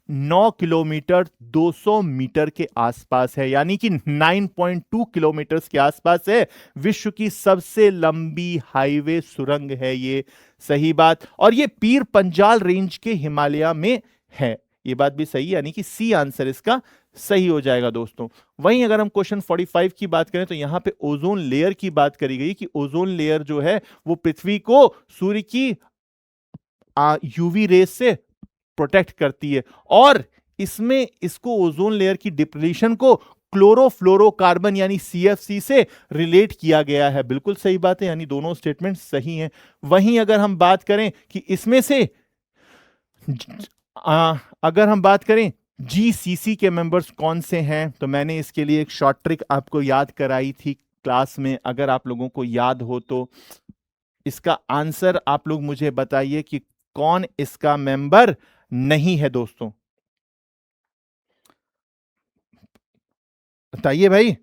A: 9 किलोमीटर 200 मीटर के आसपास है, यानी कि 9.2 किलोमीटर के आसपास है। विश्व की सबसे लंबी हाईवे सुरंग है ये, सही बात। और ये पीर पंजाल रेंज के हिमालय में है, ये बात भी सही है, यानी कि सी आंसर इसका सही हो जाएगा दोस्तों। वहीं अगर हम क्वेश्चन 45 की बात करें तो यहां पे ओजोन लेयर की बात करी गई कि ओजोन लेयर जो है वो पृथ्वी को सूर्य की यूवी रेस से प्रोटेक्ट करती है, और इसमें इसको ओजोन लेयर की डिप्लीशन को क्लोरोफ्लोरोकार्बन यानी सीएफसी से रिलेट किया गया है। बिल्कुल सही बात है, यानी दोनों स्टेटमेंट सही हैं। वहीं अगर हम बात करें कि इसमें से अगर हम बात करें जीसीसी के मेंबर्स कौन से हैं, तो मैंने इसके लिए एक शॉर्ट ट्रिक आपको याद कराई थी क्लास में, अगर आप लोगों को याद हो तो इसका आंसर आप लोग मुझे बताइए कि कौन इसका मेंबर नहीं है दोस्तों, बताइए भाई,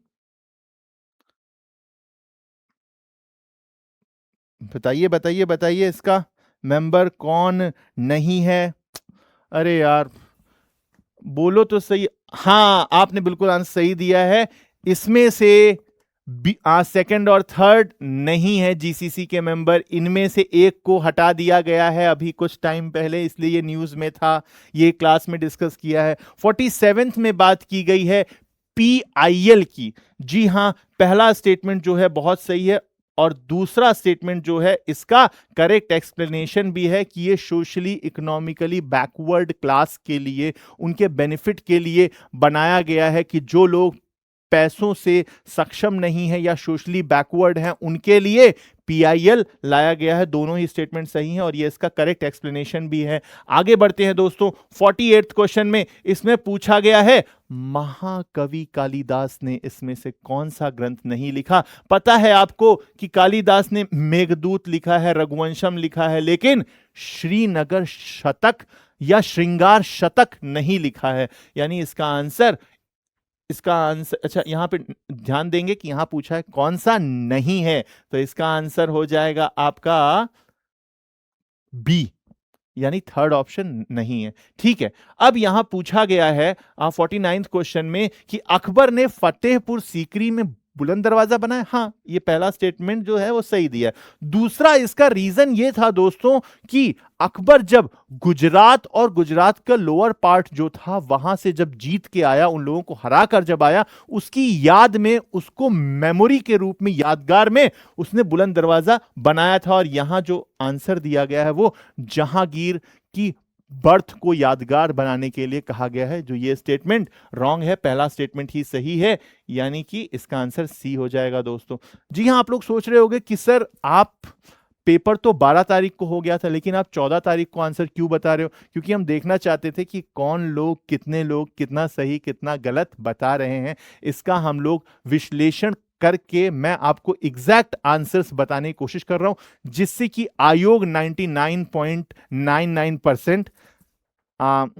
A: बताइए बताइए बताइए, इसका मेंबर कौन नहीं है। अरे यार बोलो तो सही। हाँ, आपने बिल्कुल आंसर सही दिया है। इसमें से सेकंड और थर्ड नहीं है जीसीसी के मेंबर, इनमें से एक को हटा दिया गया है अभी कुछ टाइम पहले, इसलिए ये न्यूज में था, ये क्लास में डिस्कस किया है। 47th में बात की गई है पीआईएल की। जी हां, पहला स्टेटमेंट जो है बहुत सही है, और दूसरा स्टेटमेंट जो है इसका करेक्ट एक्सप्लेनेशन भी है कि ये सोशली इकोनॉमिकली बैकवर्ड क्लास के लिए, उनके बेनिफिट के लिए बनाया गया है, कि जो लोग पैसों से सक्षम नहीं है या सोशली बैकवर्ड हैं उनके लिए पीआईएल लाया गया है। दोनों ही स्टेटमेंट सही हैं और ये इसका करेक्ट एक्सप्लेनेशन भी है। आगे बढ़ते हैं दोस्तों, 48th क्वेश्चन में इसमें पूछा गया है महाकवि कालिदास ने इसमें से कौन सा ग्रंथ नहीं लिखा। पता है आपको कि कालिदास ने मेघदूत लिखा है, रघुवंशम लिखा है, लेकिन श्रीनगर शतक या श्रृंगार शतक नहीं लिखा है। यानी इसका आंसर, अच्छा यहां पे ध्यान देंगे कि यहां पूछा है कौन सा नहीं है, तो इसका आंसर हो जाएगा आपका बी, यानी थर्ड ऑप्शन नहीं है। ठीक है, अब यहां पूछा गया है 49th क्वेश्चन में कि अकबर ने फतेहपुर सीकरी में बुलंद दरवाजा बनाया। हाँ, ये पहला स्टेटमेंट जो है वो सही दिया है। दूसरा इसका रीजन ये था दोस्तों कि अकबर जब गुजरात और गुजरात का लोअर पार्ट जो था वहां से जब जीत के आया, उन लोगों को हरा कर जब आया, उसकी याद में, उसको मेमोरी के रूप में, यादगार में उसने बुलंद दरवाजा बनाया था। और यहां जो आंसर दिया गया है वो जहांगीर की बर्थ को यादगार बनाने के लिए कहा गया है। जो ये स्टेटमेंट रॉन्ग है, पहला स्टेटमेंट ही सही है, यानी कि इसका आंसर सी हो जाएगा दोस्तों। जी हां, आप लोग सोच रहे होंगे कि सर आप पेपर तो 12 तारीख को हो गया था, लेकिन आप 14 तारीख को आंसर क्यों बता रहे हो? क्योंकि हम देखना चाहते थे कि कौन लोग, कितने लोग कितना सही कितना गलत बता रहे हैं, इसका हम लोग विश्लेषण करके मैं आपको एग्जैक्ट आंसर्स बताने की कोशिश कर रहा हूं, जिससे कि आयोग 99.99%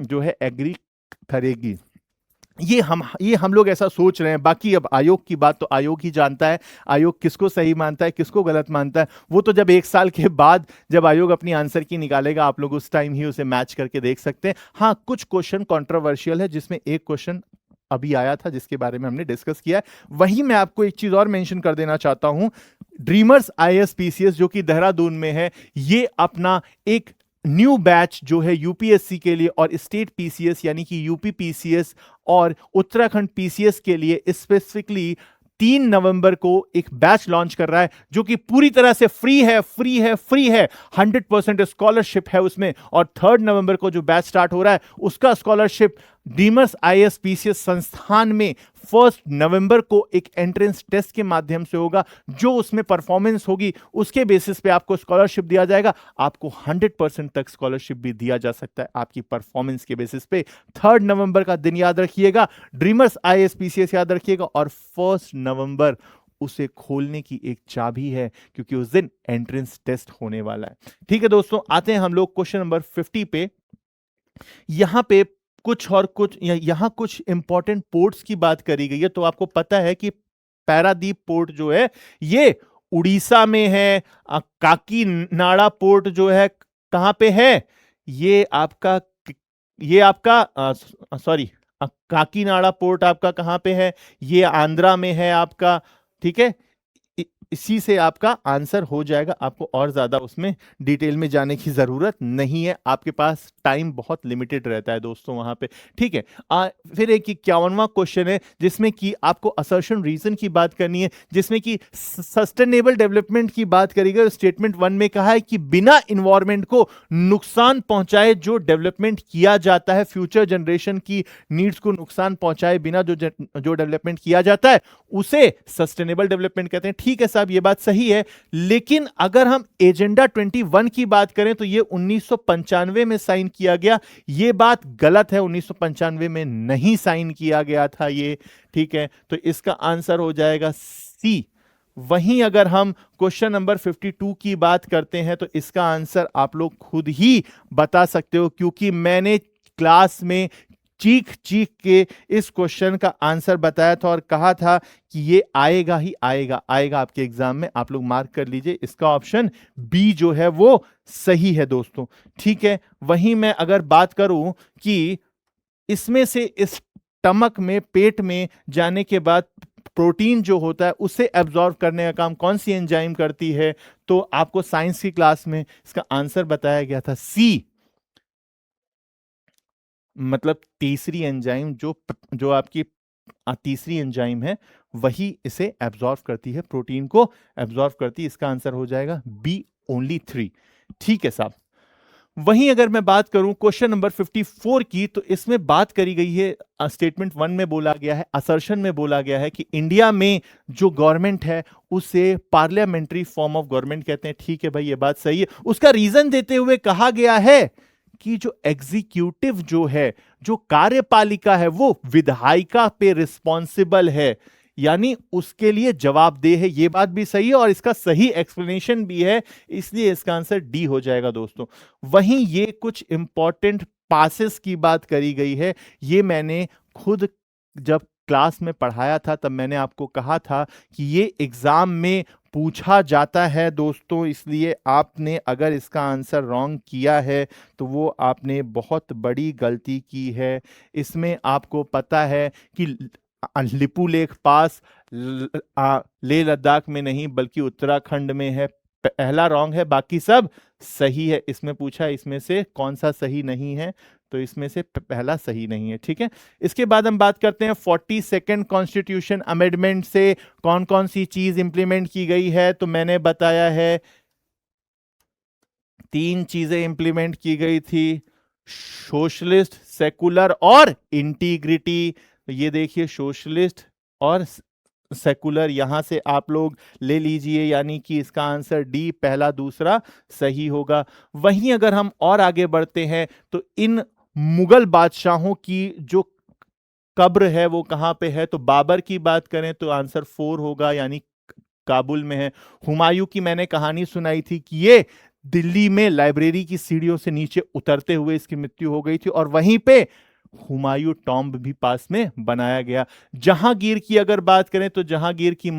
A: जो है एग्री करेगी। ये हम लोग ऐसा सोच रहे हैं, बाकी अब आयोग की बात तो आयोग ही जानता है। आयोग किसको सही मानता है, किसको गलत मानता है, वो तो जब एक साल के बाद जब आयोग अपनी आंसर की निकालेगा, आप लोग उस टाइम ही उसे मैच करके देख सकते हैं। हाँ, कुछ क्वेश्चन कंट्रोवर्शियल है, जिसमें एक क्वेश्चन अभी आया था जिसके बारे में हमने डिस्कस किया है। वहीं मैं आपको एक चीज और मेंशन कर देना चाहता हूं, ड्रीमर्स आईएएस जो कि देहरादून में है, ये अपना एक न्यू बैच जो है यूपीएससी के लिए और स्टेट पीसीएस यानी कि यूपी पीसीएस और उत्तराखंड पीसीएस के लिए स्पेसिफिकली 3 नवंबर को एक बैच लॉन्च कर रहा है, जो कि पूरी तरह से फ्री है, फ्री है, फ्री है, 100% स्कॉलरशिप है उसमें। और 3 नवंबर को जो बैच स्टार्ट हो रहा है उसका स्कॉलरशिप डीमर्स आईएएस पीसीएस संस्थान में 1 नवंबर को एक एंट्रेंस टेस्ट के माध्यम से होगा। जो उसमें परफॉर्मेंस होगी उसके बेसिस पे आपको स्कॉलरशिप दिया जाएगा। आपको 100% तक स्कॉलरशिप भी दिया जा सकता है आपकी परफॉर्मेंस के बेसिस पे। 3 नवंबर का दिन याद रखिएगा, ड्रीमर्स आईएएस पीसीएस याद रखिएगा, और 1 नवंबर उसे खोलने की एक चाबी है, क्योंकि उस दिन एंट्रेंस टेस्ट होने वाला है। ठीक है दोस्तों, आते हैं हम लोग क्वेश्चन नंबर 50 पे। यहां पे यहां कुछ इंपॉर्टेंट पोर्ट्स की बात करी गई है। तो आपको पता है कि पारादीप पोर्ट जो है ये उड़ीसा में है। काकीनाडा पोर्ट जो है कहां पे है, ये आपका ये आपका सॉरी, काकीनाडा पोर्ट आपका कहाँ पे है? ये आंध्रा में है आपका, ठीक है। इसी से आपका आंसर हो जाएगा, आपको और ज्यादा उसमें डिटेल में जाने की जरूरत नहीं है, आपके पास टाइम बहुत लिमिटेड रहता है दोस्तों वहां पे, ठीक है। फिर एक 51वां क्वेश्चन है जिसमें कि आपको असर्शन रीजन की बात करनी है, जिसमें कि सस्टेनेबल डेवलपमेंट की बात करी गई। स्टेटमेंट 1 में कहा है कि बिना इन्वायरमेंट को नुकसान पहुंचाए जो डेवलपमेंट किया जाता है, फ्यूचर जनरेशन की नीड्स को नुकसान पहुंचाए बिना जो डेवलपमेंट किया जाता है उसे सस्टेनेबल डेवलपमेंट कहते हैं। ठीक है साहब, ये बात सही है, लेकिन अगर हम एजेंडा 21 की बात करें तो ये 1995 में साइन किया गया। ये बात गलत है, 1995 में नहीं साइन किया गया था ये, ठीक है। तो इसका आंसर हो जाएगा सी। वहीं अगर हम क्वेश्चन नंबर 52 की बात करते हैं तो इसका आंसर आप लोग खुद ही बता सकते हो, क्योंकि मैंने क्लास में चीख चीख के इस क्वेश्चन का आंसर बताया था और कहा था कि ये आएगा ही आएगा, आएगा आपके एग्जाम में। आप लोग मार्क कर लीजिए, इसका ऑप्शन बी जो है वो सही है दोस्तों, ठीक है। वहीं मैं अगर बात करूं कि इसमें से इस स्टमक में, पेट में जाने के बाद प्रोटीन जो होता है उसे एब्जॉर्ब करने का काम कौन सी एंजाइम करती है, तो आपको साइंस की क्लास में इसका आंसर बताया गया था सी, मतलब तीसरी एंजाइम जो आपकी तीसरी एंजाइम है वही इसे एब्जॉर्ब करती है, प्रोटीन को एब्जॉर्ब करती है। इसका आंसर हो जाएगा बी, ओनली 3, ठीक है साहब। वहीं अगर मैं बात करूं क्वेश्चन नंबर 54 की, तो इसमें बात करी गई है, स्टेटमेंट 1 में बोला गया है, असर्शन में बोला गया है कि इंडिया में जो गवर्नमेंट है उसे पार्लियामेंट्री फॉर्म ऑफ गवर्नमेंट कहते हैं। ठीक है भाई, ये बात सही है। उसका रीजन देते हुए कहा गया है कि जो एग्जीक्यूटिव जो है, जो कार्यपालिका है, वो विधायिका पे रिस्पॉन्सिबल है, यानी उसके लिए जवाबदेह है। ये बात भी सही है और इसका सही एक्सप्लेनेशन भी है, इसलिए इसका आंसर डी हो जाएगा दोस्तों। वहीं ये कुछ इंपॉर्टेंट पासेस की बात करी गई है, ये मैंने खुद जब क्लास में पढ़ाया था तब मैंने आपको कहा था कि ये एग्जाम में पूछा जाता है दोस्तों, इसलिए आपने अगर इसका आंसर रॉन्ग किया है तो वो आपने बहुत बड़ी गलती की है। इसमें आपको पता है कि लिपू लेख पास लेह लद्दाख में नहीं बल्कि उत्तराखंड में है। पहला रॉन्ग है, बाकी सब सही है। इसमें पूछा इसमें से कौन सा सही नहीं है, तो इसमें से पहला सही नहीं है, ठीक है। इसके बाद हम बात करते हैं 42nd कॉन्स्टिट्यूशन अमेंडमेंट से कौन कौन सी चीज इंप्लीमेंट की गई है। तो मैंने बताया है 3 चीजें इंप्लीमेंट की गई थी, सोशलिस्ट, सेकुलर और इंटीग्रिटी। ये देखिए, सोशलिस्ट और सेकुलर यहां से आप लोग ले लीजिए, यानी कि इसका आंसर डी, पहला दूसरा सही होगा। वहीं अगर हम और आगे बढ़ते हैं तो इन मुगल बादशाहों की जो कब्र है वो कहां पे है, तो बाबर की बात करें तो आंसर 4 होगा, यानी काबुल में है। हुमायूं की मैंने कहानी सुनाई थी कि ये दिल्ली में लाइब्रेरी की सीढ़ियों से नीचे उतरते हुए इसकी मृत्यु हो गई थी, और वहीं पे हुमायूं टॉम्ब भी पास में बनाया गया। जहांगीर की अगर बात करें तो जहांगीर की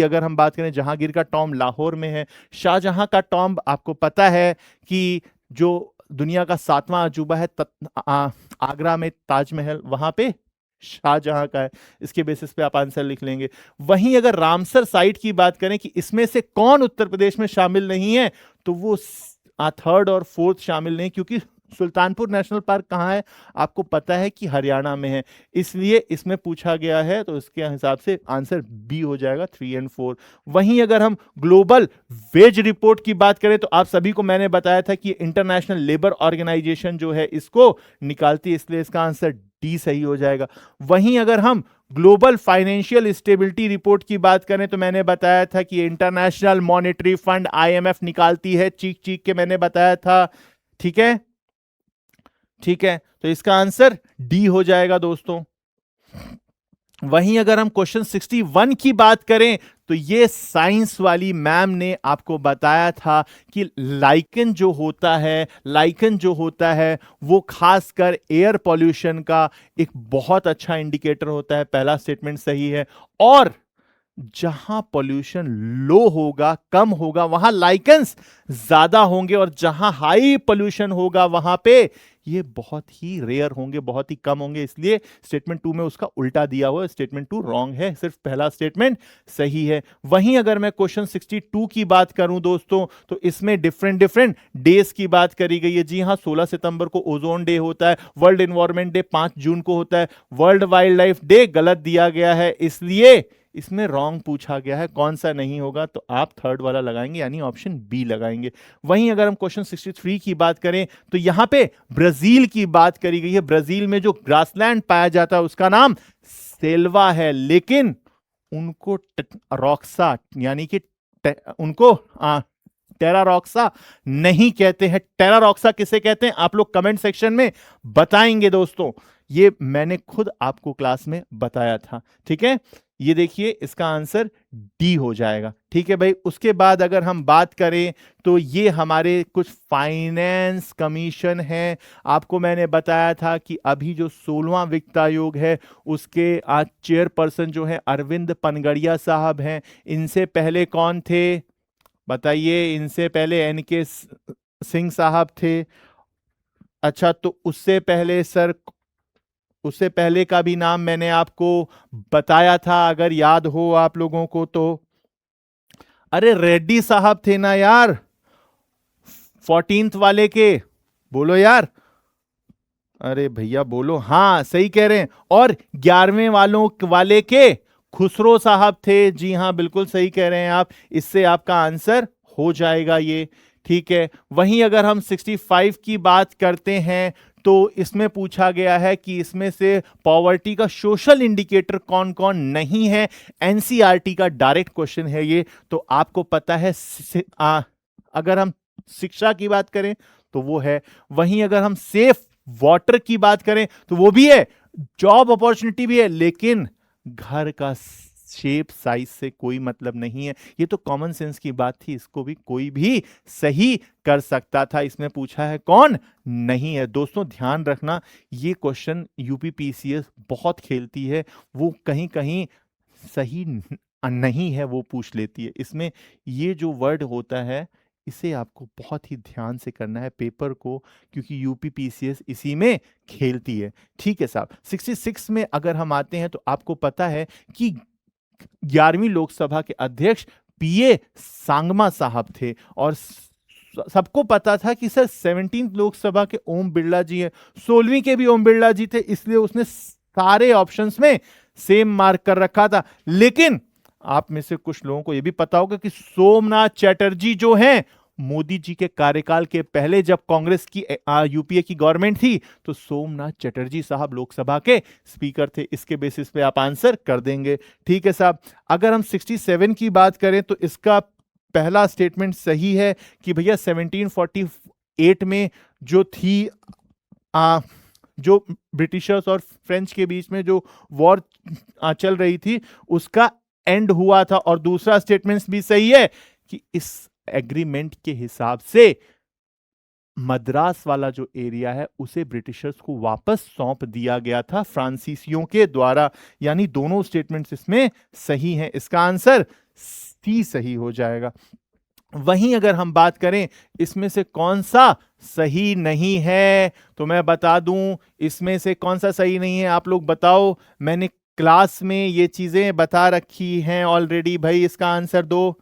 A: अगर हम बात करें, जहांगीर का टॉम्ब लाहौर में है। शाहजहां का टॉम्ब आपको पता है कि जो दुनिया का 7वां अजूबा है आगरा में ताजमहल, वहां पे शाहजहां का है। इसके बेसिस पे आप आंसर लिख लेंगे। वहीं अगर रामसर साइट की बात करें कि इसमें से कौन उत्तर प्रदेश में शामिल नहीं है, तो वो 3rd और 4th शामिल नहीं, क्योंकि सुल्तानपुर नेशनल पार्क कहाँ है आपको पता है कि हरियाणा में है, इसलिए इसमें पूछा गया है, तो इसके हिसाब से आंसर बी हो जाएगा, 3 और 4। वहीं अगर हम ग्लोबल वेज रिपोर्ट की बात करें तो आप सभी को मैंने बताया था कि इंटरनेशनल लेबर ऑर्गेनाइजेशन जो है इसको निकालती है, इसलिए इसका आंसर डी सही हो जाएगा। वहीं अगर हम ग्लोबल फाइनेंशियल स्टेबिलिटी रिपोर्ट की बात करें तो मैंने बताया था कि इंटरनेशनल मॉनेटरी फंड आईएमएफ निकालती है, चीख चीख के मैंने बताया था, ठीक है, ठीक है। तो इसका आंसर डी हो जाएगा दोस्तों। वहीं अगर हम क्वेश्चन 61 की बात करें तो ये साइंस वाली मैम ने आपको बताया था कि लाइकन जो होता है वो खासकर एयर पॉल्यूशन का एक बहुत अच्छा इंडिकेटर होता है। पहला स्टेटमेंट सही है। और जहां पोल्यूशन लो होगा, कम होगा, वहां लाइकेंस ज्यादा होंगे, और जहां हाई पोल्यूशन होगा वहां पे ये बहुत ही रेयर होंगे, बहुत ही कम होंगे। इसलिए स्टेटमेंट 2 में उसका उल्टा दिया हुआ है, स्टेटमेंट 2 रॉन्ग है, सिर्फ पहला स्टेटमेंट सही है। वहीं अगर मैं क्वेश्चन 62 की बात करूं दोस्तों, तो इसमें डिफरेंट डिफरेंट डेज की बात करी गई है। जी हां, 16 सितंबर को ओजोन डे होता है, वर्ल्ड एनवायरमेंट डे 5 जून को होता है, वर्ल्ड वाइल्ड लाइफ डे गलत दिया गया है, इसलिए इसमें रॉन्ग पूछा गया है। कौन सा नहीं होगा, तो आप थर्ड वाला लगाएंगे, यानी ऑप्शन बी लगाएंगे। वहीं अगर हम क्वेश्चन 63 की बात करें, तो यहां पे ब्राजील की बात करी गई है। ब्राजील में जो ग्रासलैंड पाया जाता है उसका नाम सेल्वा है, लेकिन उनको रॉक्सा यानी कि उनको टेरारॉक्सा नहीं कहते हैं। टेरारॉक्सा किसे कहते हैं, आप लोग कमेंट सेक्शन में बताएंगे दोस्तों। ये मैंने खुद आपको क्लास में बताया था, ठीक है। ये देखिए, इसका आंसर डी हो जाएगा, ठीक है भाई। उसके बाद अगर हम बात करें, तो ये हमारे कुछ फाइनेंस कमीशन है। आपको मैंने बताया था कि अभी जो 16वां वित्त आयोग है, उसके आज चेयरपर्सन जो है अरविंद पनगड़िया साहब हैं। इनसे पहले कौन थे बताइए, इनसे पहले एनके सिंह साहब थे। अच्छा, तो उससे पहले सर, उससे पहले का भी नाम मैंने आपको बताया था, अगर याद हो आप लोगों को तो। अरे रेड्डी साहब थे ना यार, 14th वाले के, बोलो यार। अरे भैया बोलो, हाँ सही कह रहे हैं। और 11वें वालों वाले के खुसरो साहब थे। जी हाँ, बिल्कुल सही कह रहे हैं आप। इससे आपका आंसर हो जाएगा ये, ठीक है। वहीं अगर हम 65 की बात करते हैं, तो इसमें पूछा गया है कि इसमें से पॉवर्टी का सोशल इंडिकेटर कौन कौन नहीं है। एनसीईआरटी का डायरेक्ट क्वेश्चन है ये, तो आपको पता है। अगर हम शिक्षा की बात करें तो वो है। वहीं अगर हम सेफ वाटर की बात करें तो वो भी है, जॉब अपॉर्चुनिटी भी है, लेकिन घर का शेप साइज से कोई मतलब नहीं है। ये तो कॉमन सेंस की बात थी, इसको भी कोई भी सही कर सकता था। इसमें पूछा है कौन नहीं है। दोस्तों ध्यान रखना, ये क्वेश्चन यूपी पीसीएस बहुत खेलती है, वो कहीं कहीं सही नहीं है वो पूछ लेती है। इसमें ये जो वर्ड होता है, इसे आपको बहुत ही ध्यान से करना है पेपर को, क्योंकि यूपी पीसीएस इसी में खेलती है, ठीक है साहब। 66 में अगर हम आते हैं, तो आपको पता है कि 11वीं लोकसभा के अध्यक्ष पीए सांगमा साहब थे, और सबको पता था कि सर 17th लोकसभा के ओम बिरला जी हैं, 16वीं के भी ओम बिरला जी थे, इसलिए उसने सारे ऑप्शंस में सेम मार्क कर रखा था। लेकिन आप में से कुछ लोगों को यह भी पता होगा कि सोमनाथ चटर्जी जो हैं, मोदी जी के कार्यकाल के पहले जब कांग्रेस की यूपीए की गवर्नमेंट थी, तो सोमनाथ चटर्जी साहब लोकसभा के स्पीकर थे। इसके बेसिस पे आप आंसर कर देंगे, ठीक है साहब। अगर हम 67 की बात करें, तो इसका पहला स्टेटमेंट सही है कि भैया 1748 में जो थी जो ब्रिटिशर्स और फ्रेंच के बीच में जो वॉर चल रही थी, उसका एंड हुआ था। और दूसरा स्टेटमेंट भी सही है कि इस एग्रीमेंट के हिसाब से मद्रास वाला जो एरिया है, उसे ब्रिटिशर्स को वापस सौंप दिया गया था फ्रांसीसियों के द्वारा। यानी दोनों स्टेटमेंट्स इसमें सही हैं, इसका आंसर सी सही हो जाएगा। वहीं अगर हम बात करें इसमें से कौन सा सही नहीं है, तो मैं बता दूं इसमें से कौन सा सही नहीं है, आप लोग बताओ। मैंने क्लास में ये चीजें बता रखी हैं ऑलरेडी भाई। इसका आंसर दो,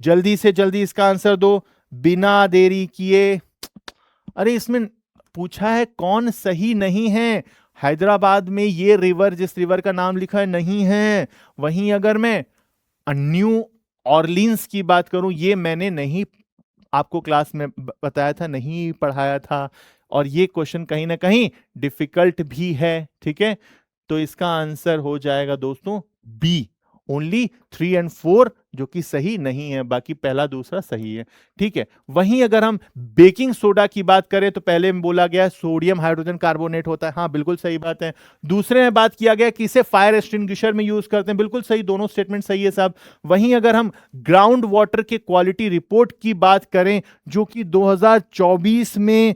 A: जल्दी से जल्दी इसका आंसर दो, बिना देरी किए। अरे इसमें पूछा है कौन सही नहीं है। हैदराबाद में ये रिवर, जिस रिवर का नाम लिखा है, नहीं है। वहीं अगर मैं न्यू ऑर्लिन्स की बात करूं, ये मैंने नहीं आपको क्लास में बताया था, नहीं पढ़ाया था, और ये क्वेश्चन कहीं ना कहीं डिफिकल्ट भी है, ठीक है। तो इसका आंसर हो जाएगा दोस्तों बी, ओनली 3 और 4 जो कि सही नहीं है, बाकी पहला दूसरा सही है, ठीक है। वहीं अगर हम बेकिंग सोडा की बात करें, तो पहले में बोला गया सोडियम हाइड्रोजन कार्बोनेट होता है, हाँ बिल्कुल सही बात है। दूसरे में बात किया गया कि इसे फायर एक्सटिंग्विशर में यूज करते हैं, बिल्कुल सही, दोनों स्टेटमेंट सही है साहब। वहीं अगर हम ग्राउंड वाटर के क्वालिटी रिपोर्ट की बात करें, जो कि 2024 में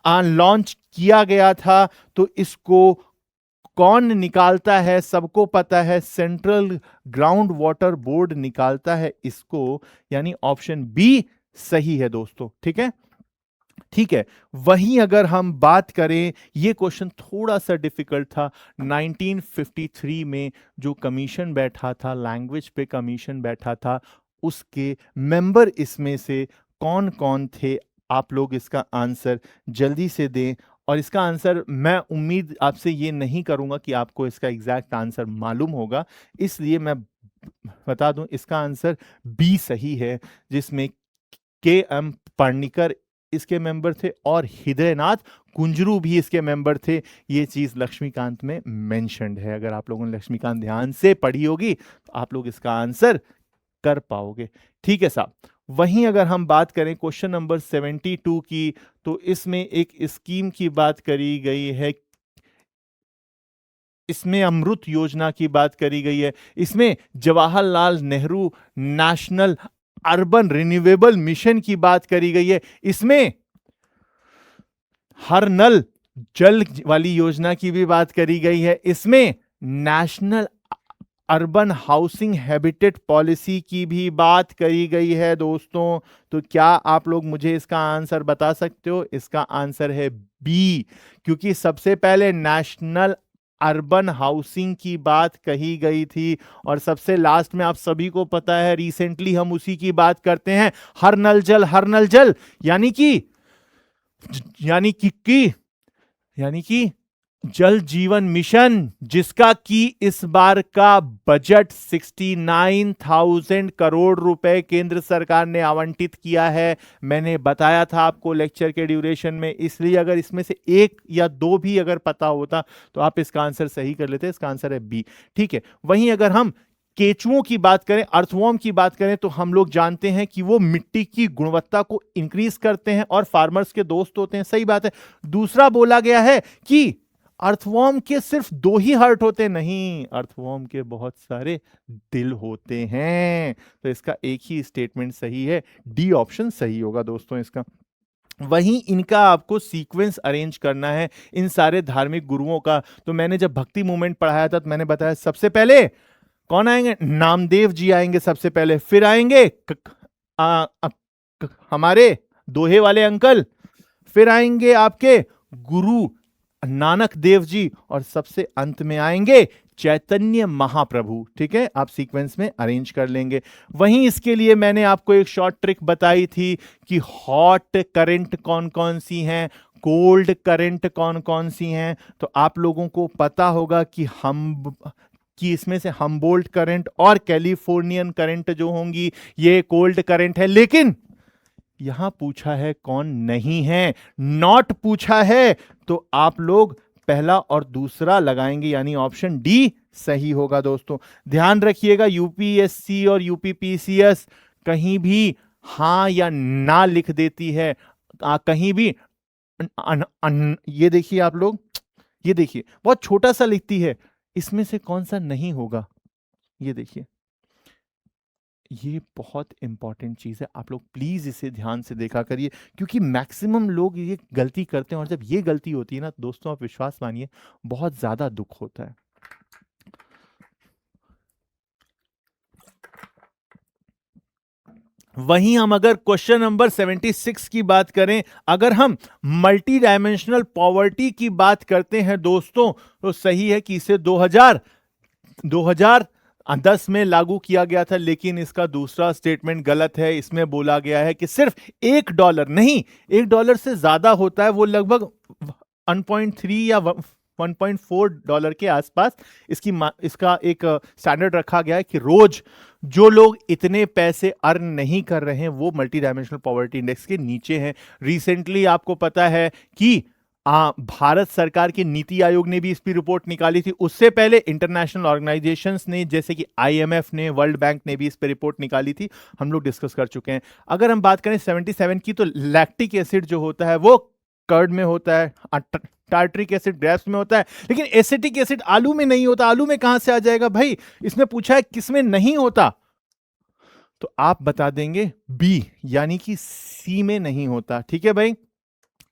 A: लॉन्च किया गया था, तो इसको कौन निकालता है? सबको पता है, सेंट्रल ग्राउंड वाटर बोर्ड निकालता है इसको, यानी ऑप्शन बी सही है दोस्तों। ठीक है, ठीक है। वहीं अगर हम बात करें, ये क्वेश्चन थोड़ा सा डिफिकल्ट था। 1953 में जो कमीशन बैठा था, लैंग्वेज पे कमीशन बैठा था, उसके मेंबर इसमें से कौन कौन थे? आप लोग इसका आंसर जल्दी से दें। और इसका आंसर मैं उम्मीद आपसे ये नहीं करूंगा कि आपको इसका एग्जैक्ट आंसर मालूम होगा, इसलिए मैं बता दूं इसका आंसर बी सही है, जिसमें के एम पर्णिकर इसके मेंबर थे और हृदयनाथ कुंजरू भी इसके मेंबर थे। ये चीज लक्ष्मीकांत में मेंशन्ड है। अगर आप लोगों ने लक्ष्मीकांत ध्यान से पढ़ी होगी तो आप लोग इसका आंसर कर पाओगे। ठीक है साहब। वहीं अगर हम बात करें क्वेश्चन नंबर 72 की, तो इसमें एक स्कीम की बात करी गई है, इसमें अमृत योजना की बात करी गई है, इसमें Jawaharlal Nehru national urban renewable mission की बात करी गई है, इसमें हर नल जल वाली योजना की भी बात करी गई है, इसमें national urban housing habitat policy की भी बात करी गई है दोस्तों। तो क्या आप लोग मुझे इसका आंसर बता सकते हो? इसका आंसर है बी, क्योंकि सबसे पहले नेशनल अर्बन हाउसिंग की बात कही गई थी और सबसे लास्ट में आप सभी को पता है रिसेंटली हम उसी की बात करते हैं, हर नल जल, हर नल जल, यानी कि यानी कि जल जीवन मिशन, जिसका कि इस बार का बजट 69,000 करोड़ रुपए केंद्र सरकार ने आवंटित किया है। मैंने बताया था आपको लेक्चर के ड्यूरेशन में, इसलिए अगर इसमें से एक या दो भी अगर पता होता तो आप इसका आंसर सही कर लेते। इसका आंसर है बी। ठीक है। वहीं अगर हम केचुओं की बात करें, अर्थवॉर्म की बात करें, तो हम लोग जानते हैं कि वो मिट्टी की गुणवत्ता को इंक्रीज करते हैं और फार्मर्स के दोस्त होते हैं। सही बात है। दूसरा बोला गया है कि अर्थवॉर्म के सिर्फ 2 ही हार्ट होते, नहीं, अर्थवॉर्म के बहुत सारे दिल होते हैं। तो इसका एक ही स्टेटमेंट सही है, डी ऑप्शन सही होगा दोस्तों इसका। वहीं इनका आपको सीक्वेंस अरेंज करना है इन सारे धार्मिक गुरुओं का। तो मैंने जब भक्ति मूवमेंट पढ़ाया था तो मैंने बताया सबसे पहले कौन आएंगे? नामदेव जी आएंगे सबसे पहले, फिर आएंगे हमारे दोहे वाले अंकल, फिर आएंगे आपके गुरु नानक देव जी, और सबसे अंत में आएंगे चैतन्य महाप्रभु। ठीक है, आप सीक्वेंस में अरेंज कर लेंगे। वहीं इसके लिए मैंने आपको एक शॉर्ट ट्रिक बताई थी कि हॉट करंट कौन कौन सी हैं, कोल्ड करंट कौन कौन सी हैं। तो आप लोगों को पता होगा कि इसमें से हम्बोल्ट करंट और कैलिफोर्नियन करंट जो होंगी ये कोल्ड करंट है, लेकिन यहां पूछा है कौन नहीं है, नॉट पूछा है। तो आप लोग पहला और दूसरा लगाएंगे, यानी ऑप्शन डी सही होगा दोस्तों। ध्यान रखिएगा, यूपीएससी और यूपीपीसीएस कहीं भी हां या ना लिख देती है, कहीं भी ये देखिए आप लोग, ये देखिए बहुत छोटा सा लिखती है, इसमें से कौन सा नहीं होगा? ये देखिए, ये बहुत इंपॉर्टेंट चीज है, आप लोग प्लीज इसे ध्यान से देखा करिए, क्योंकि मैक्सिमम लोग ये गलती करते हैं और जब ये गलती होती है ना दोस्तों, आप विश्वास मानिए बहुत ज्यादा दुख होता है। वहीं हम अगर क्वेश्चन नंबर 76 की बात करें, अगर हम मल्टी डायमेंशनल पॉवर्टी की बात करते हैं दोस्तों, तो सही है कि इसे 2010 में लागू किया गया था, लेकिन इसका दूसरा स्टेटमेंट गलत है। इसमें बोला गया है कि सिर्फ $1 नहीं, $1 से ज्यादा होता है, वो लगभग 1.3 या $1.4 के आसपास इसका एक स्टैंडर्ड रखा गया है कि रोज जो लोग इतने पैसे अर्न नहीं कर रहे हैं वो मल्टी डायमेंशनल पॉवर्टी इंडेक्स के नीचे हैं। रिसेंटली आपको पता है कि भारत सरकार के नीति आयोग ने भी इस पर रिपोर्ट निकाली थी। उससे पहले इंटरनेशनल ऑर्गेनाइजेशंस ने, जैसे कि आईएमएफ ने, वर्ल्ड बैंक ने भी इस पर रिपोर्ट निकाली थी, हम लोग डिस्कस कर चुके हैं। अगर हम बात करें 77 की, तो लैक्टिक एसिड जो होता है वो कर्ड में होता है, टार्ट्रिक एसिड ग्रेप्स में होता है, लेकिन एसिटिक एसिड आलू में नहीं होता। आलू में कहां से आ जाएगा भाई? इसमें पूछा है किसमें नहीं होता, तो आप बता देंगे बी, यानी कि सी में नहीं होता। ठीक है भाई,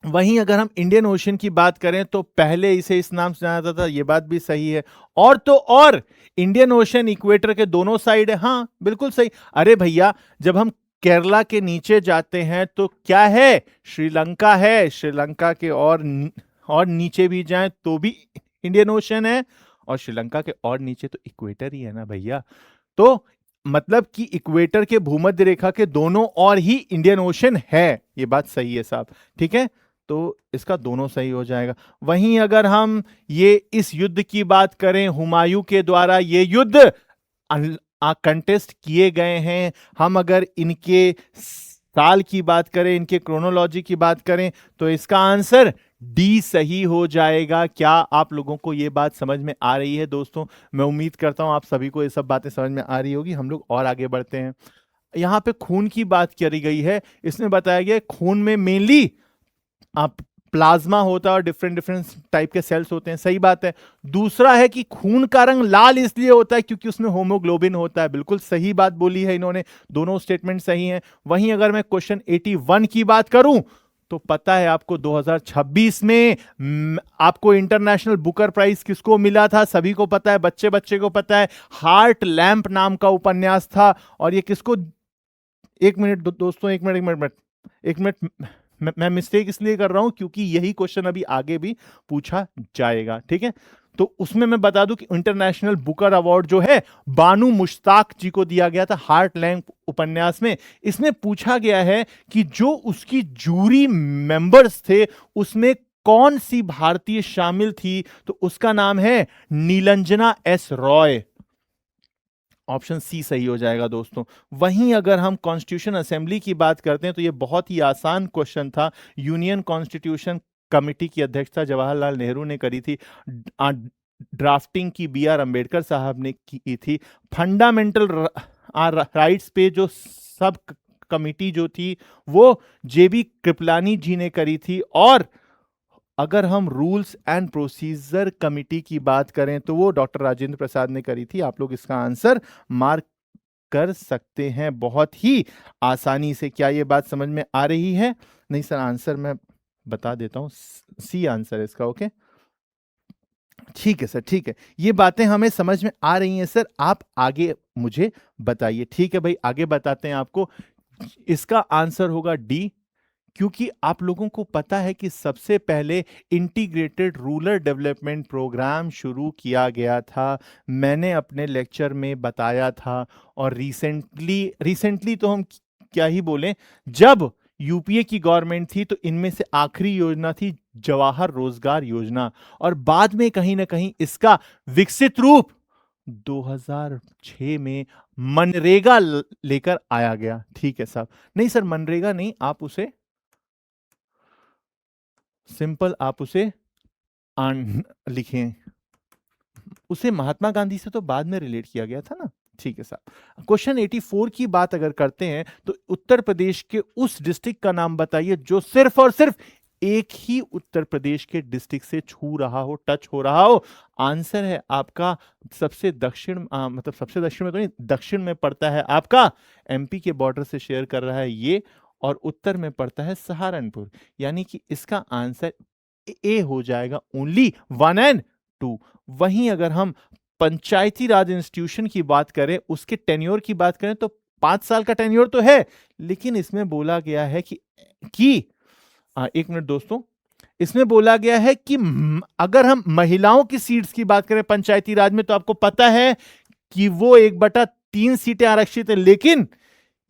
A: वहीं अगर हम इंडियन ओशन की बात करें तो पहले इसे इस नाम से जाना जाता था, ये बात भी सही है। और तो और इंडियन ओशन इक्वेटर के दोनों साइड है, हाँ बिल्कुल सही। अरे भैया, जब हम केरला के नीचे जाते हैं तो क्या है, श्रीलंका है। श्रीलंका के और नीचे भी जाएं तो भी इंडियन ओशन है, और श्रीलंका के और नीचे तो इक्वेटर ही है ना भैया। तो मतलब कि इक्वेटर के भूमध्य रेखा के दोनों ओर ही इंडियन ओशन है, ये बात सही है साहब, ठीक है। तो इसका दोनों सही हो जाएगा। वहीं अगर हम ये इस युद्ध की बात करें, हुमायूं के द्वारा ये युद्ध कंटेस्ट किए गए हैं, हम अगर इनके साल की बात करें, इनके क्रोनोलॉजी की बात करें, तो इसका आंसर डी सही हो जाएगा। क्या आप लोगों को ये बात समझ में आ रही है दोस्तों? मैं उम्मीद करता हूं आप सभी को ये सब बातें समझ में आ रही होगी। हम लोग और आगे बढ़ते हैं। यहाँ पे खून की बात करी गई है, इसमें बताया गया है खून में मेनली आप प्लाज्मा होता है और डिफरेंट डिफरेंट टाइप के सेल्स होते हैं, सही बात है। दूसरा है कि खून का रंग लाल इसलिए होता है क्योंकि उसमें होमोग्लोबिन होता है, बिल्कुल सही बात बोली है इन्होंने, दोनों स्टेटमेंट सही हैं। वहीं अगर मैं क्वेश्चन 81 की बात करूं तो पता है आपको 2026 में आपको इंटरनेशनल बुकर प्राइज किसको मिला था? सभी को पता है, बच्चे बच्चे को पता है, हार्ट लैंप नाम का उपन्यास था। और ये किसको, एक मिनट दोस्तों, एक मिनट, मैं मिस्टेक इसलिए कर रहा हूं क्योंकि यही क्वेश्चन अभी आगे भी पूछा जाएगा, ठीक है। तो उसमें मैं बता दूं कि इंटरनेशनल बुकर अवार्ड जो है बानू मुश्ताक जी को दिया गया था हार्ट लैंप उपन्यास में। इसमें पूछा गया है कि जो उसकी जूरी मेंबर्स थे उसमें कौन सी भारतीय शामिल थी, तो उसका नाम है नीलंजना एस रॉय। ऑप्शन सी सही हो जाएगा दोस्तों। वहीं अगर हम कॉन्स्टिट्यूशन असेंबली की बात करते हैं तो ये बहुत ही आसान क्वेश्चन था। यूनियन कॉन्स्टिट्यूशन कमेटी की अध्यक्षता जवाहरलाल नेहरू ने करी थी। ड्राफ्टिंग की बी आर अंबेडकर साहब ने की थी। फंडामेंटल राइट्स पे जो सब कमेटी जो थी वो जेबी कृपलानी जी ने करी थी। और अगर हम रूल्स एंड प्रोसीजर कमेटी की बात करें तो वो डॉक्टर राजेंद्र प्रसाद ने करी थी। आप लोग इसका आंसर मार्क कर सकते हैं बहुत ही आसानी से। क्या ये बात समझ में आ रही है? नहीं सर, आंसर मैं बता देता हूं, सी आंसर है इसका। ओके, ठीक है सर, ठीक है, ये बातें हमें समझ में आ रही हैं सर। आप आगे मुझे बताइए। ठीक है भाई, आगे बताते हैं आपको। इसका आंसर होगा डी, क्योंकि आप लोगों को पता है कि सबसे पहले इंटीग्रेटेड रूरल डेवलपमेंट प्रोग्राम शुरू किया गया था, मैंने अपने लेक्चर में बताया था। और रिसेंटली तो हम क्या ही बोलें, जब यूपीए की गवर्नमेंट थी तो इनमें से आखिरी योजना थी जवाहर रोजगार योजना, और बाद में कहीं ना कहीं इसका विकसित रूप 2006 में मनरेगा लेकर आया गया। ठीक है साहब, नहीं सर मनरेगा नहीं, आप उसे सिंपल, आप उसे लिखें, उसे महात्मा गांधी से तो बाद में रिलेट किया गया था ना। ठीक है साहब, क्वेश्चन 84 की बात अगर करते हैं तो उत्तर प्रदेश के उस डिस्ट्रिक्ट का नाम बताइए जो सिर्फ और सिर्फ एक ही उत्तर प्रदेश के डिस्ट्रिक्ट से छू रहा हो, टच हो रहा हो। आंसर है आपका सबसे दक्षिण, मतलब सबसे दक्षिण में तो नहीं, दक्षिण में पड़ता है आपका एमपी के बॉर्डर से शेयर कर रहा है ये, और उत्तर में पड़ता है सहारनपुर। यानी कि इसका आंसर ए हो जाएगा, ओनली 1 एंड 2। वहीं अगर हम पंचायती राज इंस्टीट्यूशन की बात करें, उसके टेन्योर की बात करें तो 5 साल का टेन्योर तो है, लेकिन इसमें बोला गया है कि एक मिनट दोस्तों, इसमें बोला गया है कि अगर हम महिलाओं की सीट्स की बात करें पंचायती राज में, तो आपको पता है कि वो 1/3 सीटें आरक्षित है, लेकिन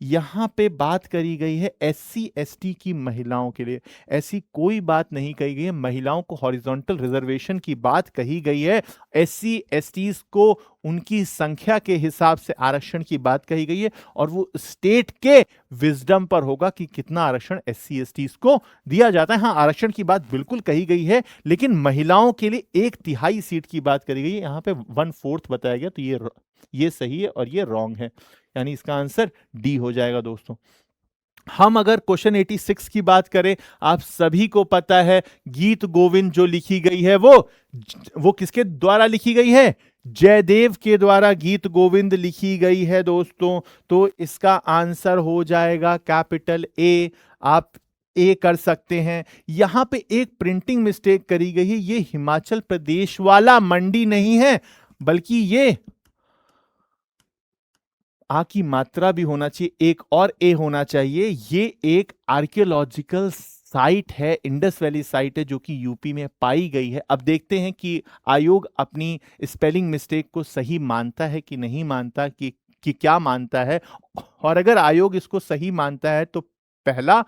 A: यहां पे बात करी गई है एससी एसटी की महिलाओं के लिए। ऐसी कोई बात नहीं कही गई है, महिलाओं को हॉरिजॉन्टल रिजर्वेशन की बात कही गई है। एससी एसटीज को उनकी संख्या के हिसाब से आरक्षण की बात कही गई है, और वो स्टेट के विजडम पर होगा कि कितना आरक्षण एससी एसटीज को दिया जाता है। हाँ, आरक्षण की बात बिल्कुल कही गई है, लेकिन महिलाओं के लिए 1/3 सीट की बात करी गई है। यहां पे 1/4 बताया गया, तो ये सही है और ये रॉन्ग है, यानी इसका आंसर डी हो जाएगा दोस्तों। हम अगर क्वेश्चन 86 की बात करें, आप सभी को पता है गीत गोविंद जो लिखी गई है वो किसके द्वारा लिखी गई है? जयदेव के द्वारा गीत गोविंद लिखी गई है दोस्तों। तो इसका आंसर हो जाएगा कैपिटल ए। आप ए कर सकते हैं। यहां पे एक प्रिंटिंग मिस्टेक करी गई है, ये हिमाचल प्रदेश वाला मंडी नहीं है, बल्कि ये आ की मात्रा भी होना चाहिए, एक और ए होना चाहिए। ये एक आर्कियोलॉजिकल साइट है, इंडस वैली साइट है, जो कि यूपी में पाई गई है। अब देखते हैं कि आयोग अपनी स्पेलिंग मिस्टेक को सही मानता है कि नहीं मानता, कि क्या मानता है। और अगर आयोग इसको सही मानता है तो पहला,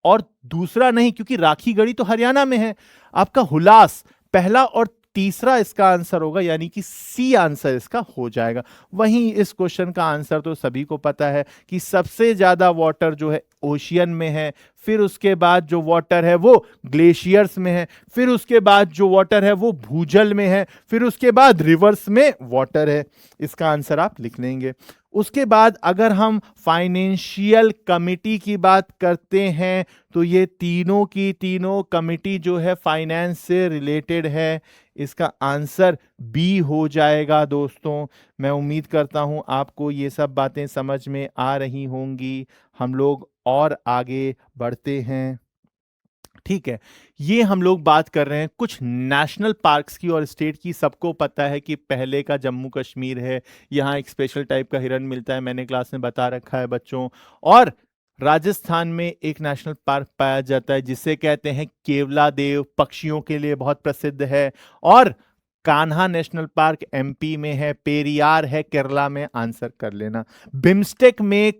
A: और दूसरा नहीं, क्योंकि राखी गढ़ी तो हरियाणा में है, आपका हुलास पहला और तीसरा इसका आंसर होगा, यानी कि सी आंसर इसका हो जाएगा। वहीं इस क्वेश्चन का आंसर तो सभी को पता है कि सबसे ज्यादा वाटर जो है ओशियन में है, फिर उसके बाद जो वाटर है वो ग्लेशियर्स में है, फिर उसके बाद जो वाटर है वो भूजल में है, फिर उसके बाद रिवर्स में वाटर है। इसका आंसर आप लिख लेंगे। उसके बाद अगर हम फाइनेंशियल कमिटी की बात करते हैं तो ये तीनों की तीनों कमिटी जो है फाइनेंस से रिलेटेड है। इसका आंसर बी हो जाएगा दोस्तों। मैं उम्मीद करता हूं आपको ये सब बातें समझ में आ रही होंगी। हम लोग और आगे बढ़ते हैं। ठीक है, ये हम लोग बात कर रहे हैं कुछ नेशनल पार्क्स की और स्टेट की। सबको पता है कि पहले का जम्मू कश्मीर है, यहाँ एक स्पेशल टाइप का हिरन मिलता है, मैंने क्लास में बता रखा है बच्चों। और राजस्थान में एक नेशनल पार्क पाया जाता है जिसे कहते हैं केवला देव, पक्षियों के लिए बहुत प्रसिद्ध है। और कान्हा नेशनल पार्क एमपी में है, पेरियार है केरला में। आंसर कर लेना। बिम्स्टेक में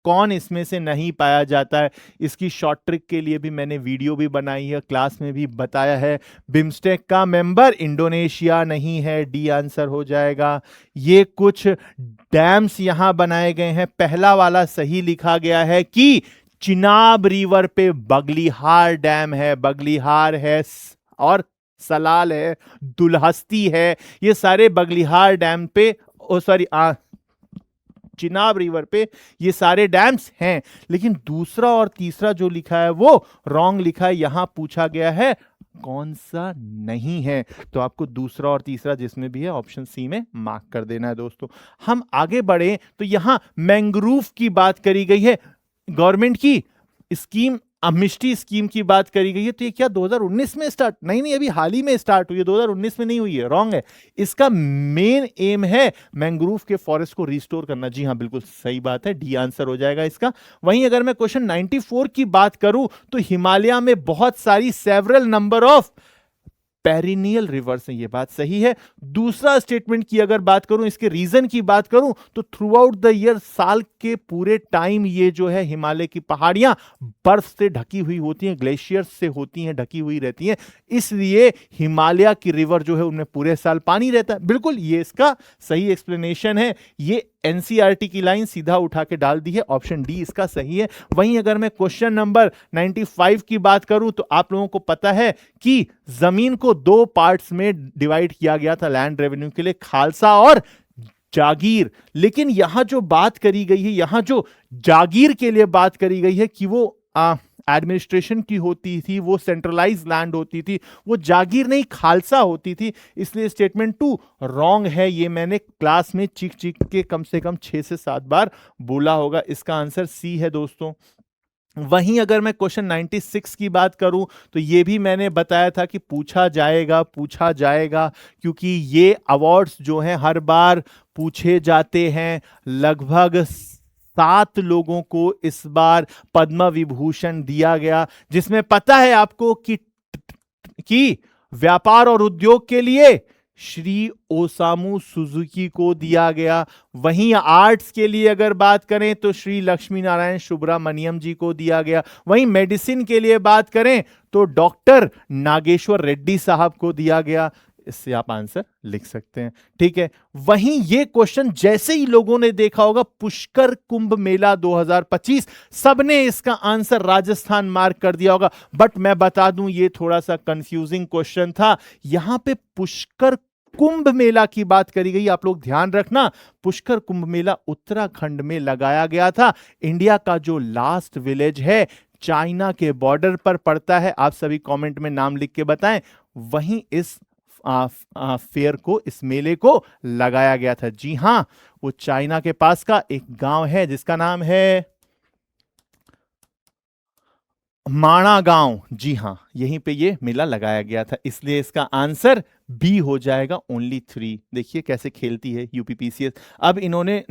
A: कौन इसमें से नहीं पाया जाता है? इसकी शॉर्ट ट्रिक के लिए भी मैंने वीडियो भी बनाई है, क्लास में भी बताया है। बिम्स्टेक का मेंबर इंडोनेशिया नहीं है, डी आंसर हो जाएगा। ये कुछ डैम्स यहां बनाए गए हैं, पहला वाला सही लिखा गया है कि चिनाब रिवर पे बगलिहार डैम है, बगलिहार है और सलाल है, दुल्हस्ती है, ये सारे बगलिहार डैम पे, ओ सॉरी चिनाब रिवर पे ये सारे डैम्स हैं। लेकिन दूसरा और तीसरा जो लिखा है वो रॉन्ग लिखा है। यहां पूछा गया है कौन सा नहीं है, तो आपको दूसरा और तीसरा जिसमें भी है ऑप्शन सी में मार्क कर देना है दोस्तों। हम आगे बढ़े तो यहां मैंग्रोव की बात करी गई है, गवर्नमेंट की स्कीम अमिष्टी स्कीम की बात करी गई है। तो ये क्या 2019 में स्टार्ट? नहीं नहीं, अभी हाल ही में स्टार्ट हुई है, 2019 में नहीं हुई है, रॉन्ग है। इसका मेन एम है मैंग्रोव के फॉरेस्ट को रिस्टोर करना। जी हाँ, बिल्कुल सही बात है, डी आंसर हो जाएगा इसका। वहीं अगर मैं क्वेश्चन 94 की बात करूं तो हिमालय में बहुत सारी several number of perennial rivers है, ये बात सही है। दूसरा स्टेटमेंट की अगर बात करूं, इसके रीजन की बात करूं तो थ्रू आउट द ईयर, साल के पूरे टाइम ये जो है हिमालय की पहाड़ियां बर्फ से ढकी हुई होती हैं, ग्लेशियर्स से होती हैं, ढकी हुई रहती हैं, इसलिए हिमालय की रिवर जो है उनमें पूरे साल पानी रहता है। बिल्कुल, ये इसका सही एक्सप्लेनेशन है। ये एनसीईआरटी की लाइन सीधा उठा के डाल दी है, ऑप्शन डी इसका सही है। वहीं अगर मैं क्वेश्चन नंबर 95 की बात करूं तो आप लोगों को पता है कि जमीन को दो पार्ट्स में डिवाइड किया गया था लैंड रेवेन्यू के लिए, खालसा और जागीर। लेकिन यहां जो बात करी गई है, यहां जो जागीर के लिए बात करी गई है कि वो एडमिनिस्ट्रेशन की होती थी, वो सेंट्रलाइज लैंड होती थी, वो जागीर नहीं खालसा होती थी, इसलिए स्टेटमेंट 2 रॉन्ग है। ये मैंने क्लास में चीख चीख के कम से कम 6 से 7 बार बोला होगा। इसका आंसर सी है दोस्तों। वहीं अगर मैं क्वेश्चन 96 की बात करूं तो ये भी मैंने बताया था कि पूछा जाएगा, क्योंकि ये अवार्ड्स जो हैं हर बार पूछे जाते हैं। लगभग 7 लोगों को इस बार पद्म विभूषण दिया गया, जिसमें पता है आपको कि व्यापार और उद्योग के लिए श्री ओसामू सुजुकी को दिया गया। वहीं आर्ट्स के लिए अगर बात करें तो श्री लक्ष्मी नारायण सुब्रमण्यम जी को दिया गया। वहीं मेडिसिन के लिए बात करें तो डॉक्टर नागेश्वर रेड्डी साहब को दिया गया। इससे आप आंसर लिख सकते हैं। ठीक है, वहीं ये क्वेश्चन जैसे ही लोगों ने देखा होगा, पुष्कर कुंभ मेला 2025, सबने इसका आंसर राजस्थान मार्क कर दिया होगा। बट मैं बता दूं, ये थोड़ा सा कंफ्यूजिंग क्वेश्चन था। यहां पे पुष्कर कुंभ मेला की बात करी गई, आप लोग ध्यान रखना। पुष्कर कुंभ मेला उत्तराखंड में लगाया गया था। इंडिया का जो लास्ट विलेज है चाइना के बॉर्डर पर पड़ता है। आप सभी कमेंट में नाम लिख के बताएं। वहीं इस फेयर को, इस मेले को लगाया गया था। जी हां, वो चाइना के पास का एक गांव है जिसका नाम है माणा गांव, जी हाँ, यहीं पे ये मेला लगाया गया था, इसलिए इसका आंसर बी हो जाएगा, ओनली 3। देखिए कैसे खेलती है यूपीपीसीएस। अब इन्होंने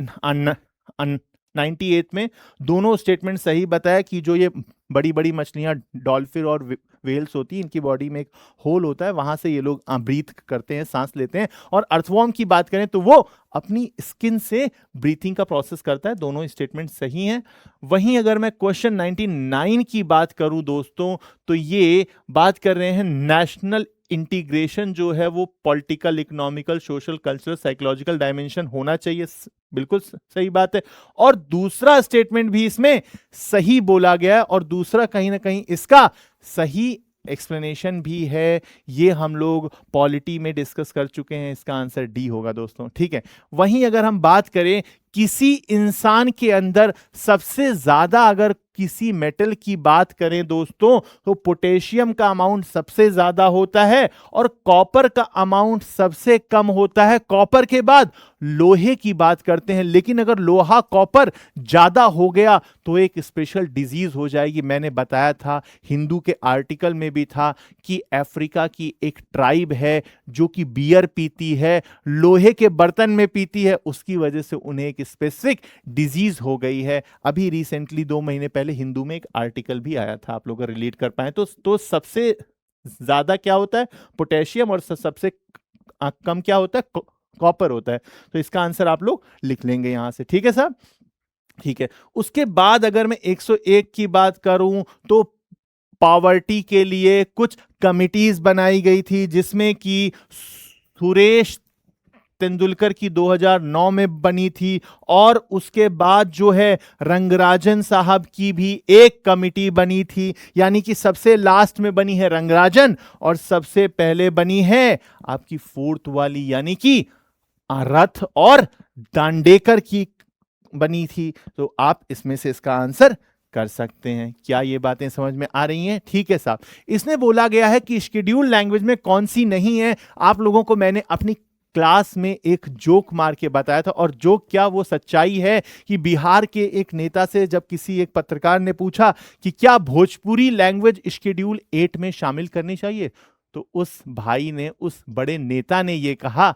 A: 98 में दोनों स्टेटमेंट सही बताया कि जो ये बड़ी बड़ी मछलियां डॉल्फिन और वेल्स होती हैं, इनकी बॉडी में एक होल होता है, वहां से ये लोग ब्रीथ करते हैं, सांस लेते हैं। और अर्थवॉर्म की बात करें तो वो अपनी स्किन से ब्रीथिंग का प्रोसेस करता है। दोनों स्टेटमेंट सही हैं। वहीं अगर मैं क्वेश्चन 99 की बात करूं दोस्तों, तो ये बात कर रहे हैं नेशनल इंटीग्रेशन जो है वो political, economical, social, cultural, psychological dimension होना चाहिए। बिल्कुल सही बात है। और दूसरा स्टेटमेंट भी इसमें सही बोला गया है, और दूसरा कहीं ना कहीं इसका सही एक्सप्लेनेशन भी है। ये हम लोग पॉलिटी में डिस्कस कर चुके हैं, इसका आंसर डी होगा दोस्तों, ठीक है। वहीं अगर हम बात करें किसी इंसान के अंदर सबसे ज्यादा, अगर किसी मेटल की बात करें दोस्तों, तो पोटेशियम का अमाउंट सबसे ज्यादा होता है और कॉपर का अमाउंट सबसे कम होता है। कॉपर के बाद लोहे की बात करते हैं, लेकिन अगर लोहा कॉपर ज्यादा हो गया तो एक स्पेशल डिजीज हो जाएगी। मैंने बताया था, हिंदू के आर्टिकल में भी था कि अफ्रीका की एक ट्राइब है जो कि बियर पीती है, लोहे के बर्तन में पीती है, उसकी वजह से उन्हें एक स्पेसिफिक डिजीज हो गई है। अभी रिसेंटली 2 महीने पहले हिंदू में एक आर्टिकल भी आया था, आप लोग रिलेट कर पाए तो सबसे ज्यादा क्या होता है? पोटेशियम, और सबसे कम क्या होता है? कॉपर होता है। तो इसका आंसर आप लोग लिख लेंगे यहां से, ठीक है साहब, ठीक है। उसके बाद अगर मैं 101 की बात करूं तो पॉवर्टी के लिए कुछ कमिटीज बनाई गई थी, जिसमें कि सुरेश तेंदुलकर की 2009 में बनी थी, और उसके बाद जो है रंगराजन साहब की भी एक कमिटी बनी थी। यानी कि सबसे लास्ट में बनी है रंगराजन, और सबसे पहले बनी है आपकी फोर्थ वाली, यानी कि रथ और दांडेकर की बनी थी। तो आप इसमें से इसका आंसर कर सकते हैं। क्या ये बातें समझ में आ रही हैं? ठीक है साहब। इसने बोला गया है कि शेड्यूल लैंग्वेज में कौन सी नहीं है। आप लोगों को मैंने अपनी क्लास में एक जोक मार के बताया था, और जोक क्या, वो सच्चाई है कि बिहार के एक नेता से जब किसी एक पत्रकार ने पूछा कि क्या भोजपुरी लैंग्वेज शेड्यूल 8 में शामिल करनी चाहिए, तो उस भाई ने, उस बड़े नेता ने यह कहा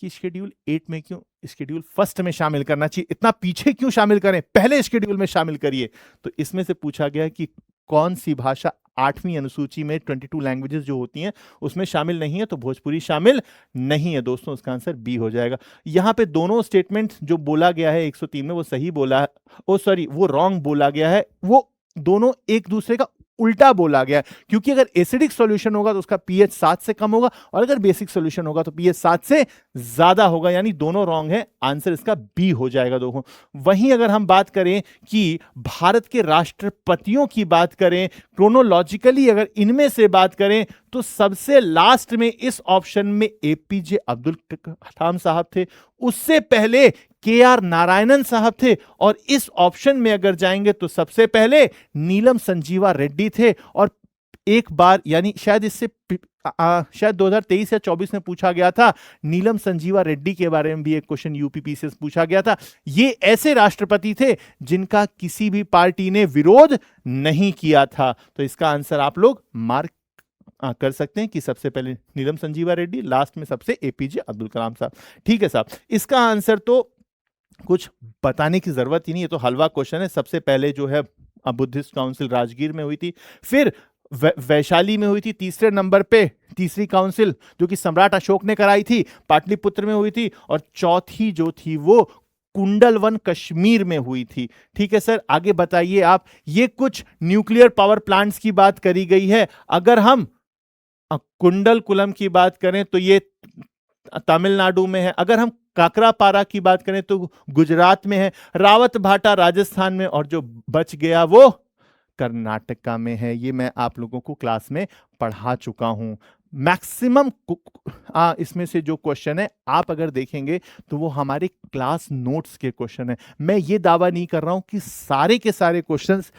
A: कि शेड्यूल 8 में क्यों, शेड्यूल फर्स्ट में शामिल करना चाहिए, इतना पीछे क्यों शामिल करें, पहले शेड्यूल में शामिल करिए। तो इसमें से पूछा गया कि कौन सी भाषा 8वीं अनुसूची में 22 लैंग्वेजेस जो होती हैं उसमें शामिल नहीं है, तो भोजपुरी शामिल नहीं है दोस्तों, उसका आंसर बी हो जाएगा। यहां पे दोनों स्टेटमेंट जो बोला गया है 103 में, वो सही बोला है, ओ सॉरी, वो रॉन्ग बोला गया है। वो दोनों एक दूसरे का उल्टा बोला गया, क्योंकि अगर एसिडिक सॉल्यूशन होगा तो उसका पीएच 7 से कम होगा, और अगर बेसिक सॉल्यूशन होगा तो पीएच 7 से ज्यादा होगा, यानी दोनों रॉन्ग है, आंसर इसका बी हो जाएगा दोस्तों। वहीं अगर हम बात करें कि भारत के राष्ट्रपतियों की बात करें, क्रोनोलॉजिकली अगर इनमें से बात करें, तो सबसे लास्ट में इस ऑप्शन में एपीजे अब्दुल कलाम साहब थे, उससे पहले के.आर. नारायणन साहब थे, और इस ऑप्शन में अगर जाएंगे तो सबसे पहले नीलम संजीवा रेड्डी थे। और एक बार, यानी शायद इससे शायद 2023 या 24 में पूछा गया था, नीलम संजीवा रेड्डी के बारे में भी एक क्वेश्चन यूपीपीसी से पूछा गया था। ये ऐसे राष्ट्रपति थे जिनका किसी भी पार्टी ने विरोध नहीं किया था। तो इसका आंसर आप लोग मार्क कर सकते हैं कि सबसे पहले नीलम संजीवा रेड्डी, लास्ट में सबसे एपीजे अब्दुल कलाम साहब। ठीक है साहब, इसका आंसर तो कुछ बताने की जरूरत ही नहीं है, तो हलवा क्वेश्चन है। सबसे पहले जो है बुद्धिस्ट काउंसिल राजगीर में हुई थी, फिर वैशाली में हुई थी, तीसरे नंबर पे तीसरी काउंसिल जो कि सम्राट अशोक ने कराई थी, पाटलिपुत्र में हुई थी, और चौथी जो थी वो कुंडलवन कश्मीर में हुई थी। ठीक है सर, आगे बताइए आप। ये कुछ न्यूक्लियर पावर प्लांट्स की बात करी गई है। अगर हम कुंडलकुलम की बात करें तो ये तमिलनाडु में है। अगर हम काकरापारा की बात करें तो गुजरात में है। रावत भाटा राजस्थान में, और जो बच गया वो कर्नाटका में है। ये मैं आप लोगों को क्लास में पढ़ा चुका हूं। मैक्सिमम इसमें से जो क्वेश्चन है आप अगर देखेंगे तो वो हमारे क्लास नोट्स के क्वेश्चन है। मैं ये दावा नहीं कर रहा हूं कि सारे के सारे क्वेश्चंस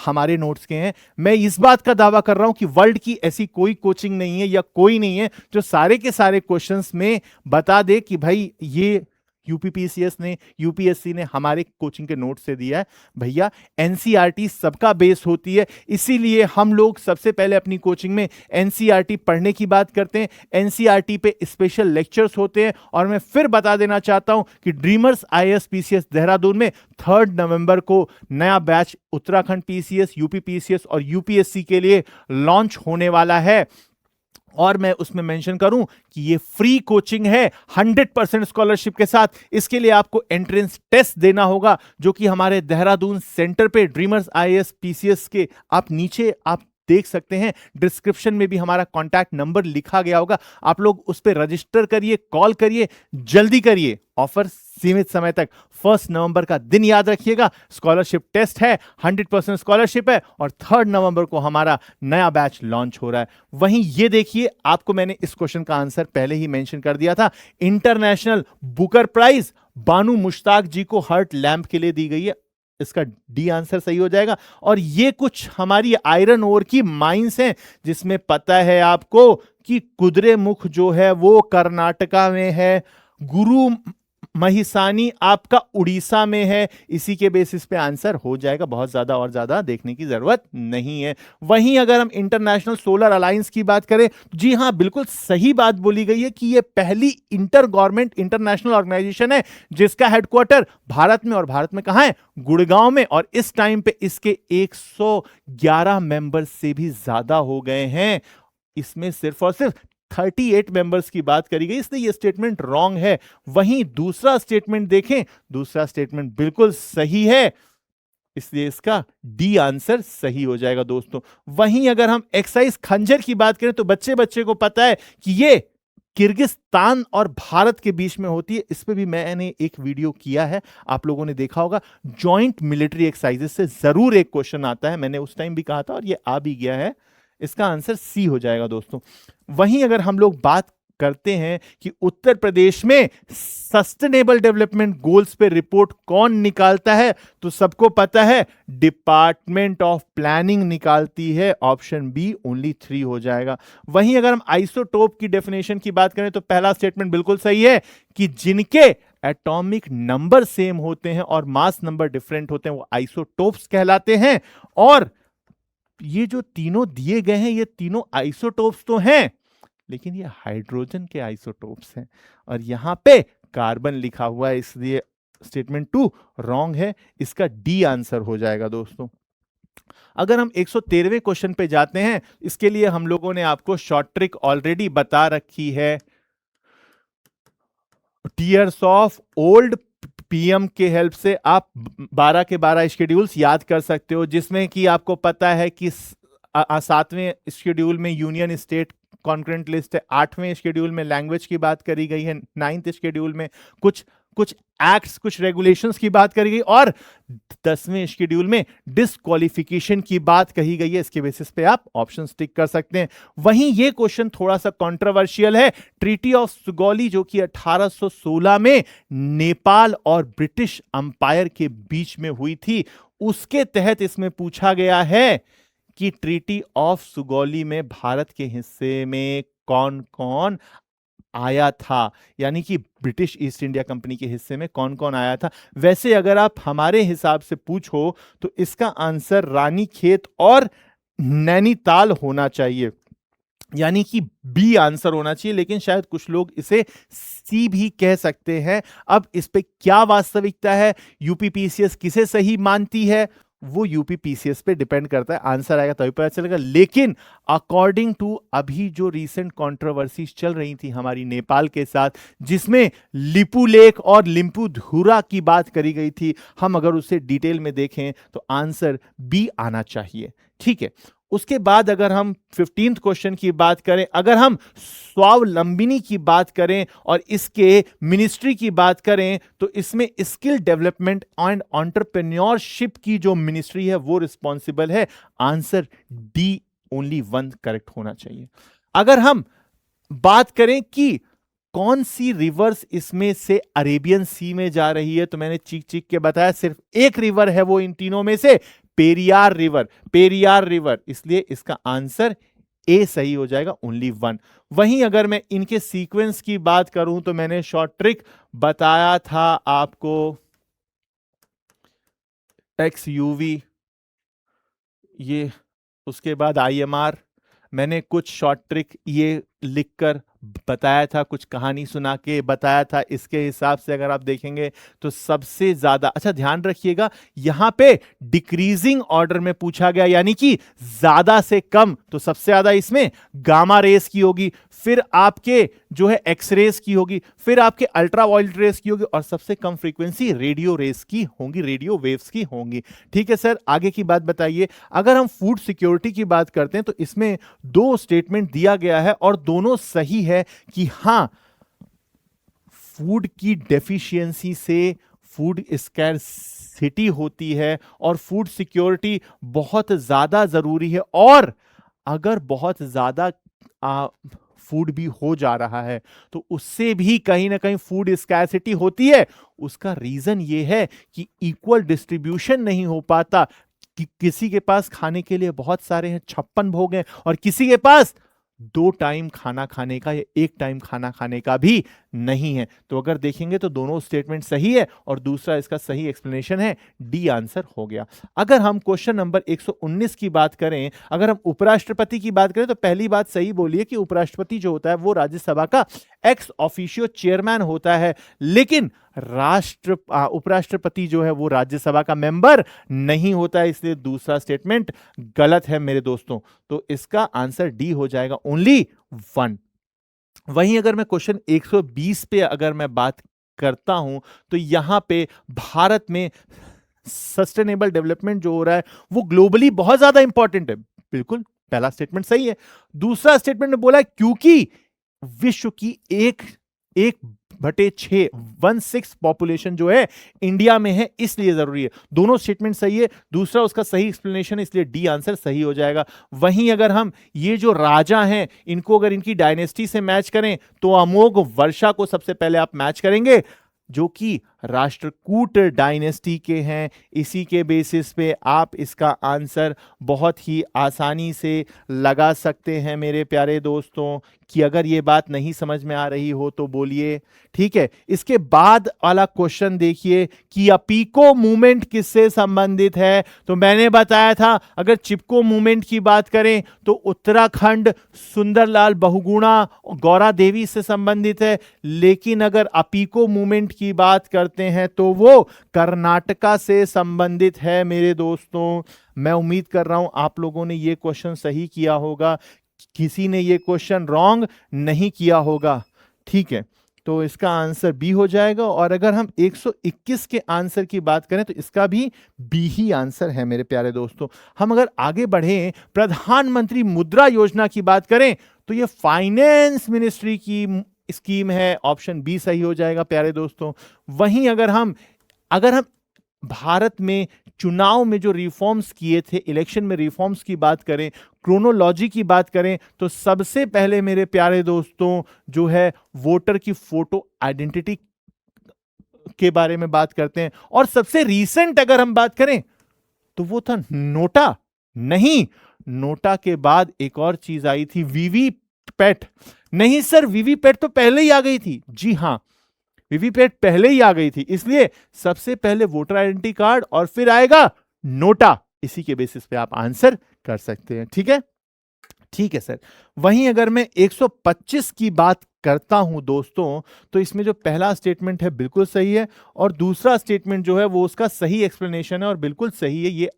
A: हमारे नोट्स के हैं। मैं इस बात का दावा कर रहा हूं कि वर्ल्ड की ऐसी कोई कोचिंग नहीं है या कोई नहीं है जो सारे के सारे क्वेश्चंस में बता दे कि भाई ये यूपीपीसीएस ने, यूपीएससी ने हमारे कोचिंग के नोट से दिया है। भैया एनसीईआरटी सबका बेस होती है, इसीलिए हम लोग सबसे पहले अपनी कोचिंग में एनसीईआरटी पढ़ने की बात करते हैं। एनसीईआरटी पे स्पेशल लेक्चर्स होते हैं। और मैं फिर बता देना चाहता हूं कि ड्रीमर्स आईएएस पीसीएस देहरादून में 3 नवंबर को नया batch Uttarakhand PCS, UP PCS और यूपीएससी के लिए लॉन्च होने वाला है। और मैं उसमें मेंशन करूं कि ये फ्री कोचिंग है 100% स्कॉलरशिप के साथ। इसके लिए आपको एंट्रेंस टेस्ट देना होगा, जो कि हमारे देहरादून सेंटर पे ड्रीमर्स आईएएस पीसीएस के आप नीचे आप देख सकते हैं, डिस्क्रिप्शन में भी हमारा कॉन्टैक्ट नंबर लिखा गया होगा। आप लोग उस पर रजिस्टर करिए, कॉल करिए, जल्दी करिए। ऑफर सीमित समय तक, 1 नवंबर का दिन याद रखिएगा। स्कॉलरशिप टेस्ट है, 100% स्कॉलरशिप है और 3 नवंबर को हमारा नया बैच लॉन्च हो रहा है। वहीं ये देखिए, आपको मैंने इस क्वेश्चन का आंसर पहले ही मेंशन कर दिया था। इंटरनेशनल बुकर प्राइज बानू मुश्ताक जी को हर्ट लैंप के लिए दी गई है। इसका डी आंसर सही हो जाएगा। और ये कुछ हमारी आयरन ओर की माइंस हैं, जिसमें पता है आपको कि कुद्रेमुख जो है वो कर्नाटका में है, गुरु महिसानी आपका उड़ीसा में है। इसी के बेसिस पे आंसर हो जाएगा, बहुत ज्यादा और ज्यादा देखने की जरूरत नहीं है। वहीं अगर हम इंटरनेशनल सोलर अलायंस की बात करें, जी हां, बिल्कुल सही बात बोली गई है कि यह पहली इंटर गवर्नमेंट इंटरनेशनल ऑर्गेनाइजेशन है जिसका हेडक्वार्टर भारत में, और भारत में कहां है? गुड़गांव में। और इस टाइम पे इसके 111 मेंबर से भी ज्यादा हो गए हैं। इसमें सिर्फ और सिर्फ 38 मेंबर्स की बात करी गई, इसलिए यह स्टेटमेंट रॉन्ग है। वहीं दूसरा स्टेटमेंट देखें, दूसरा स्टेटमेंट बिल्कुल सही है, इसलिए इसका डी आंसर सही हो जाएगा दोस्तों। वहीं अगर हम एक्साइज खंजर की बात करें, तो बच्चे बच्चे को पता है कि ये किर्गिस्तान और भारत के बीच में होती है। इस पे भी मैंने एक वीडियो किया है, आप लोगों ने देखा होगा। जॉइंट मिलिट्री एक्सरसाइजेस से जरूर एक क्वेश्चन आता है, मैंने उस टाइम भी कहा था और ये आ भी गया है। इसका आंसर सी हो जाएगा दोस्तों। वहीं अगर हम लोग बात करते हैं कि उत्तर प्रदेश में सस्टेनेबल डेवलपमेंट गोल्स पे रिपोर्ट कौन निकालता है, तो सबको पता है डिपार्टमेंट ऑफ प्लानिंग निकालती है। ऑप्शन बी ओनली 3 हो जाएगा। वहीं अगर हम आइसोटोप की डेफिनेशन की बात करें, तो पहला स्टेटमेंट बिल्कुल सही है कि जिनके एटॉमिक नंबर सेम होते हैं और मास नंबर डिफरेंट होते हैं, वो आइसोटोप्स कहलाते हैं। और ये जो तीनों दिए गए हैं, ये तीनों आइसोटोप्स तो हैं, लेकिन ये हाइड्रोजन के आइसोटोप्स हैं और यहां पे कार्बन लिखा हुआ है, इसलिए स्टेटमेंट 2 रॉन्ग है। इसका डी आंसर हो जाएगा दोस्तों। अगर हम 113वें क्वेश्चन पे जाते हैं, इसके लिए हम लोगों ने आपको शॉर्ट ट्रिक ऑलरेडी बता रखी है। टीयर्स ऑफ ओल्ड पीएम के हेल्प से आप 12 के 12 शेड्यूल्स याद कर सकते हो, जिसमें कि आपको पता है कि 7वें शेड्यूल में यूनियन स्टेट कॉन्करेंट लिस्ट है, 8वें शेड्यूल में लैंग्वेज की बात करी गई है, 9th शेड्यूल में कुछ एक्ट्स, कुछ रेगुलेशंस की बात करी गई, और 10वें शेड्यूल में डिस्क्वालिफिकेशन की बात कही गई है। इसके बेसिस पे आप ऑप्शन टिक कर सकते हैं। वहीं ये क्वेश्चन थोड़ा सा कंट्रोवर्शियल है। ट्रीटी ऑफ सुगौली, जो कि 1816 में नेपाल और ब्रिटिश अंपायर के बीच में हुई थी, उसके तहत इसमें पूछा गया है कि ट्रीटी ऑफ सुगौली में भारत के हिस्से में कौन कौन आया था, यानी कि ब्रिटिश ईस्ट इंडिया कंपनी के हिस्से में कौन कौन आया था। वैसे अगर आप हमारे हिसाब से पूछो तो इसका आंसर रानीखेत और नैनीताल होना चाहिए, यानी कि बी आंसर होना चाहिए, लेकिन शायद कुछ लोग इसे सी भी कह सकते हैं। अब इस पे क्या वास्तविकता है, यूपीपीसीएस किसे सही मानती है, वो यूपीपीसीएस पे डिपेंड करता है। आंसर आएगा तभी पता चलेगा। लेकिन अकॉर्डिंग टू अभी जो रीसेंट कंट्रोवर्सी चल रही थी हमारी नेपाल के साथ, जिसमें लिपू लेक और लिम्पुधुरा की बात करी गई थी, हम अगर उसे डिटेल में देखें तो आंसर बी आना चाहिए। ठीक है। उसके बाद अगर हम 15th क्वेश्चन की बात करें, अगर हम स्वावलंबिनी की बात करें और इसके मिनिस्ट्री की बात करें, तो इसमें स्किल डेवलपमेंट एंड एंटरप्रेन्योरशिप की जो मिनिस्ट्री है वो रिस्पॉन्सिबल है। आंसर डी ओनली 1 करेक्ट होना चाहिए। अगर हम बात करें कि कौन सी रिवर्स इसमें से अरेबियन सी में जा रही है, तो मैंने चीख चीख के बताया सिर्फ एक रिवर है वो इन तीनों में से, पेरियार रिवर। पेरियार रिवर, इसलिए इसका आंसर ए सही हो जाएगा, ओनली वन। वहीं अगर मैं इनके सीक्वेंस की बात करूं तो मैंने शॉर्ट ट्रिक बताया था आपको, एक्स यूवी, ये उसके बाद आईएमआर। मैंने कुछ शॉर्ट ट्रिक ये लिखकर बताया था, कुछ कहानी सुना के बताया था। इसके हिसाब से अगर आप देखेंगे तो सबसे ज्यादा, अच्छा ध्यान रखिएगा, यहां पे डिक्रीजिंग ऑर्डर में पूछा गया, यानी कि ज्यादा से कम, तो सबसे ज्यादा इसमें गामा रेस की होगी, फिर आपके जो है एक्स रेस की होगी, फिर आपके अल्ट्रा वायलेट रेस की होगी, और सबसे कम फ्रीक्वेंसी रेडियो रेस की होंगी, रेडियो वेव्स की होंगी। ठीक है सर, आगे की बात बताइए। अगर हम फूड सिक्योरिटी की बात करते हैं तो इसमें दो स्टेटमेंट दिया गया है और दोनों सही है कि हां, फूड की डेफिशिएंसी से फूड स्कैर्सिटी होती है और फूड सिक्योरिटी बहुत ज्यादा जरूरी है। और अगर बहुत ज्यादा फूड भी हो जा रहा है तो उससे भी कहीं ना कहीं फूड स्कैर्सिटी होती है। उसका रीजन ये है कि इक्वल डिस्ट्रीब्यूशन नहीं हो पाता, कि किसी के पास खाने के लिए बहुत सारे हैं, 56 भोग हैं, और किसी के पास 2 टाइम खाना खाने का या 1 टाइम खाना खाने का भी नहीं है। तो अगर देखेंगे तो दोनों स्टेटमेंट सही है और दूसरा इसका सही एक्सप्लेनेशन है, डी आंसर हो गया। अगर हम क्वेश्चन नंबर 119 की बात करें, अगर हम उपराष्ट्रपति की बात करें तो पहली बात सही बोलिए कि उपराष्ट्रपति जो होता है वो राज्यसभा का एक्स ऑफिशियो चेयरमैन होता है, लेकिन उपराष्ट्रपति जो है वो राज्यसभा का मेंबर नहीं होता है, इसलिए दूसरा स्टेटमेंट गलत है मेरे दोस्तों। तो इसका आंसर डी हो जाएगा, ओनली वन। वहीं अगर मैं क्वेश्चन 120 पे अगर मैं बात करता हूं तो यहां पे भारत में सस्टेनेबल डेवलपमेंट जो हो रहा है वो ग्लोबली बहुत ज्यादा इंपॉर्टेंट है। बिल्कुल, पहला स्टेटमेंट सही है। दूसरा स्टेटमेंट में बोला है क्योंकि विश्व की 1/6 1/6 पॉपुलेशन जो है इंडिया में है, इसलिए जरूरी है। दोनों स्टेटमेंट सही है, दूसरा उसका सही एक्सप्लेनेशन, इसलिए डी आंसर सही हो जाएगा। वहीं अगर हम ये जो राजा हैं इनको अगर इनकी डायनेस्टी से मैच करें तो अमोघ वर्षा को सबसे पहले आप मैच करेंगे, जो कि राष्ट्रकूट डायनेस्टी के हैं। इसी के बेसिस पे आप इसका आंसर बहुत ही आसानी से लगा सकते हैं मेरे प्यारे दोस्तों। कि अगर ये बात नहीं समझ में आ रही हो तो बोलिए। ठीक है, इसके बाद वाला क्वेश्चन देखिए कि अपीको मूवमेंट किससे संबंधित है। तो मैंने बताया था अगर चिपको मूवमेंट की बात करें तो उत्तराखंड सुंदरलाल बहुगुणा गौरा देवी से संबंधित है, लेकिन अगर अपीको मूवमेंट की बात करते हैं तो वो कर्नाटका से संबंधित है मेरे दोस्तों। मैं उम्मीद कर रहा हूं आप लोगों ने ये क्वेश्चन सही किया होगा, किसी ने ये क्वेश्चन रॉन्ग नहीं किया होगा। ठीक है, तो इसका आंसर बी हो जाएगा। और अगर हम 121 के आंसर की बात करें तो इसका भी बी ही आंसर है मेरे प्यारे दोस्तों। हम अगर आगे बढ़ें, प्रधानमंत्री मुद्रा योजना की बात करें तो ये फाइनेंस मिनिस्ट्री की स्कीम है, ऑप्शन बी सही हो जाएगा प्यारे दोस्तों। वहीं अगर हम भारत में चुनाव में जो रिफॉर्म्स किए थे, इलेक्शन में रिफॉर्म्स की बात करें, क्रोनोलॉजी की बात करें, तो सबसे पहले मेरे प्यारे दोस्तों जो है वोटर की फोटो आइडेंटिटी के बारे में बात करते हैं। और सबसे रीसेंट अगर हम बात करें तो वो था नोटा। नहीं, नोटा के बाद एक और चीज आई थी, वीवीपैट। नहीं सर, वीवीपैट तो पहले ही आ गई थी। जी हां, वीवीपैट पहले ही आ गई थी, इसलिए सबसे पहले वोटर आइडेंटिटी कार्ड और फिर आएगा नोटा। इसी के बेसिस पे आप आंसर कर सकते हैं। ठीक है, ठीक है सर। वहीं अगर मैं 125 की बात करता हूं दोस्तों, तो इसमें जो पहला स्टेटमेंट है बिल्कुल सही है और दूसरा स्टेटमेंट जो है वो उसका सही एक्सप्लेनेशन है और बिल्कुल सही है। ये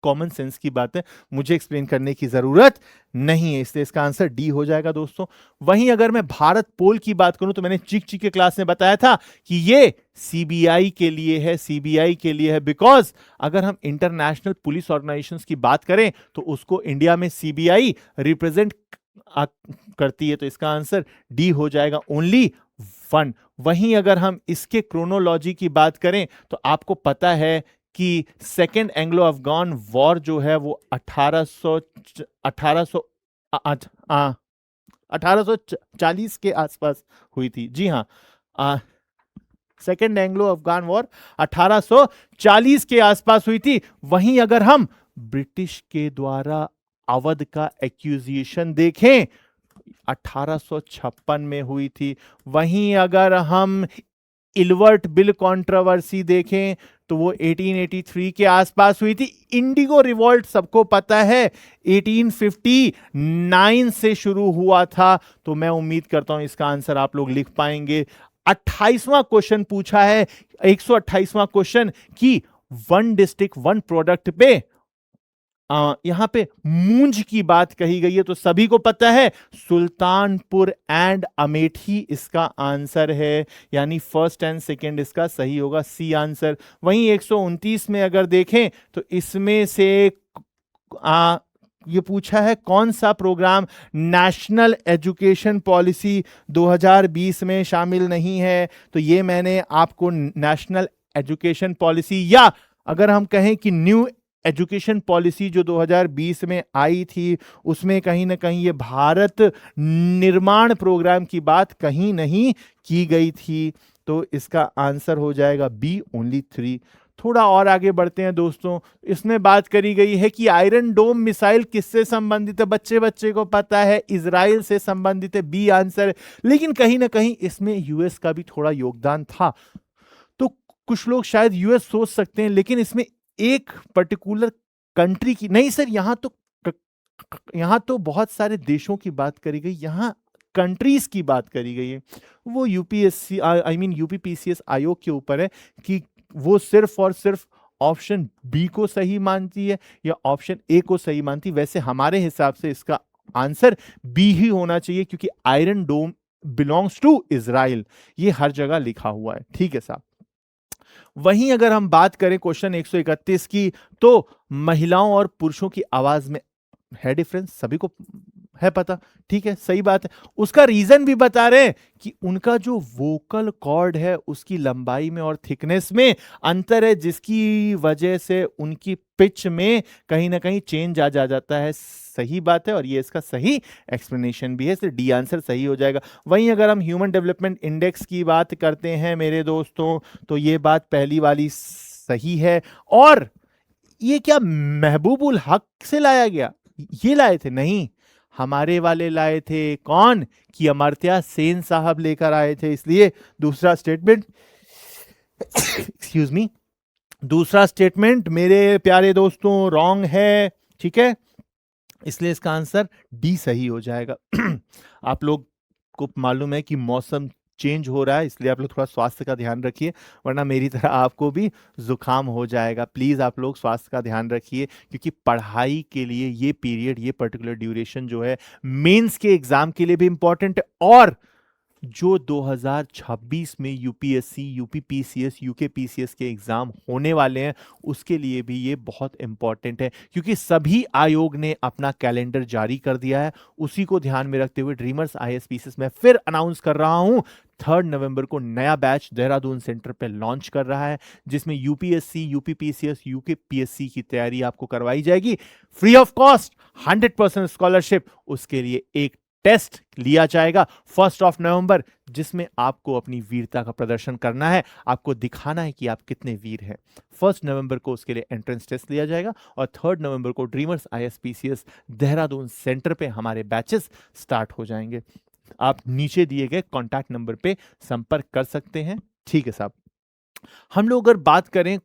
A: कॉमन सेंस की बात है, मुझे एक्सप्लेन करने की जरूरत नहीं है, इसलिए इसका आंसर डी हो जाएगा दोस्तों। वहीं अगर मैं भारत पोल की बात करूं तो मैंने चिक चिक के क्लास में बताया था कि ये सीबीआई के लिए है, सीबीआई के लिए है, बिकॉज अगर हम इंटरनेशनल पुलिस ऑर्गेनाइजेशंस की बात करें तो उसको इंडिया में सीबीआई रिप्रेजेंट करती है, तो इसका आंसर डी हो जाएगा, ओनली वन। वहीं अगर हम इसके क्रोनोलॉजी की बात करें तो आपको पता है कि सेकेंड एंग्लो अफगान वॉर जो है वो 1840 के आसपास हुई थी। जी हाँ, सेकेंड एंग्लो अफगान वॉर 1840 के आसपास हुई थी। वहीं अगर हम ब्रिटिश के द्वारा अवध का एक्यूजिएशन देखें 1856 में हुई थी। वहीं अगर हम इल्वर्ट बिल कंट्रोवर्सी देखें तो वो 1883 के आसपास हुई थी। इंडिगो रिवॉल्ट सबको पता है 1859 से शुरू हुआ था। तो मैं उम्मीद करता हूं इसका आंसर आप लोग लिख पाएंगे। 28वां क्वेश्चन पूछा है, 128वां क्वेश्चन कि वन डिस्ट्रिक्ट वन प्रोडक्ट पे यहां पे मूंज की बात कही गई है, तो सभी को पता है सुल्तानपुर एंड अमेठी इसका आंसर है, यानी फर्स्ट एंड सेकंड इसका सही होगा, सी आंसर। वहीं 129 में अगर देखें तो इसमें से ये पूछा है कौन सा प्रोग्राम नेशनल एजुकेशन पॉलिसी 2020 में शामिल नहीं है। तो ये मैंने आपको नेशनल एजुकेशन पॉलिसी, या अगर हम कहें कि न्यू एजुकेशन पॉलिसी जो 2020 में आई थी, उसमें कहीं ना कहीं ये भारत निर्माण प्रोग्राम की बात कहीं नहीं की गई थी। तो इसका आंसर हो जाएगा बी, ओनली 3। थोड़ा और आगे बढ़ते हैं दोस्तों। इसमें बात करी गई है कि आयरन डोम मिसाइल किससे संबंधित है। बच्चे बच्चे को पता है इजराइल से संबंधित है, बी आंसर। लेकिन कहीं ना कहीं इसमें यूएस का भी थोड़ा योगदान था। तो कुछ लोग शायद यूएस सोच सकते हैं, लेकिन इसमें एक पर्टिकुलर कंट्री की नहीं सर, यहां तो बहुत सारे देशों की बात करी गई, यहां कंट्रीज की बात करी गई है। वो यूपीएससी आई मीन यूपीपीसीएस आयोग के ऊपर है कि वो सिर्फ और सिर्फ ऑप्शन बी को सही मानती है या ऑप्शन ए को सही मानती। वैसे हमारे हिसाब से इसका आंसर बी ही होना चाहिए, क्योंकि Iron Dome belongs to Israel, ये हर जगह लिखा हुआ है। ठीक है साहब। वहीं अगर हम बात करें क्वेश्चन 131 की, तो महिलाओं और पुरुषों की आवाज में है डिफरेंस, सभी को है पता। ठीक है, सही बात है। उसका रीजन भी बता रहे हैं कि उनका जो वोकल कॉर्ड है उसकी लंबाई में और थिकनेस में अंतर है, जिसकी वजह से उनकी पिच में कहीं ना कहीं चेंज आ जाता है। सही बात है, और ये इसका सही एक्सप्लेनेशन भी है, इसलिए डी आंसर सही हो जाएगा। वहीं अगर हम ह्यूमन डेवलपमेंट इंडेक्स की बात करते हैं मेरे दोस्तों, तो ये बात पहली वाली सही है। और ये क्या महबूबुल हक से लाया गया, ये लाए थे? नहीं, हमारे वाले लाए थे। कौन? कि अमर्त्य सेन साहब लेकर आए थे। इसलिए दूसरा स्टेटमेंट एक्सक्यूज मी, दूसरा स्टेटमेंट मेरे प्यारे दोस्तों रॉन्ग है। ठीक है, इसलिए इसका आंसर डी सही हो जाएगा। आप लोग को मालूम है कि मौसम चेंज हो रहा है, इसलिए आप लोग थोड़ा स्वास्थ्य का ध्यान रखिए, वरना मेरी तरह आपको भी जुकाम हो जाएगा। प्लीज आप लोग स्वास्थ्य का ध्यान रखिए, क्योंकि पढ़ाई के लिए ये पीरियड, ये पर्टिकुलर ड्यूरेशन जो है मेंस के एग्जाम के लिए भी इंपॉर्टेंट है, और जो 2026 में यूपीएससी, यूपीपीसीएस, यूकेपीसीएस के एग्जाम होने वाले हैं उसके लिए भी ये बहुत इंपॉर्टेंट है, क्योंकि सभी आयोग ने अपना कैलेंडर जारी कर दिया है। उसी को ध्यान में रखते हुए ड्रीमर्स आईएएस में फिर अनाउंस कर रहा हूं, 3 नवंबर को नया बैच देहरादून सेंटर पे लॉन्च कर रहा है, जिसमें यूपीएससी, यूपीपीसीएस, यूकेपीएससी की तैयारी आपको करवाई जाएगी फ्री ऑफ कॉस्ट, 100% स्कॉलरशिप। उसके लिए एक टेस्ट लिया जाएगा 1 नवंबर, जिसमें आपको अपनी वीरता का प्रदर्शन करना है, आपको दिखाना है कि आप कितने वीर हैं। 1 नवंबर को उसके लिए एंट्रेंस टेस्ट लिया जाएगा, और 3 नवंबर को ड्रीमर्स आईएएस देहरादून सेंटर पे हमारे बैचेस स्टार्ट हो जाएंगे। आप नीचे दिए गए कॉन्टैक्ट नंबर पे संपर्क कर सकते हैं। ठीक है साहब। हम लोग अगर बात करें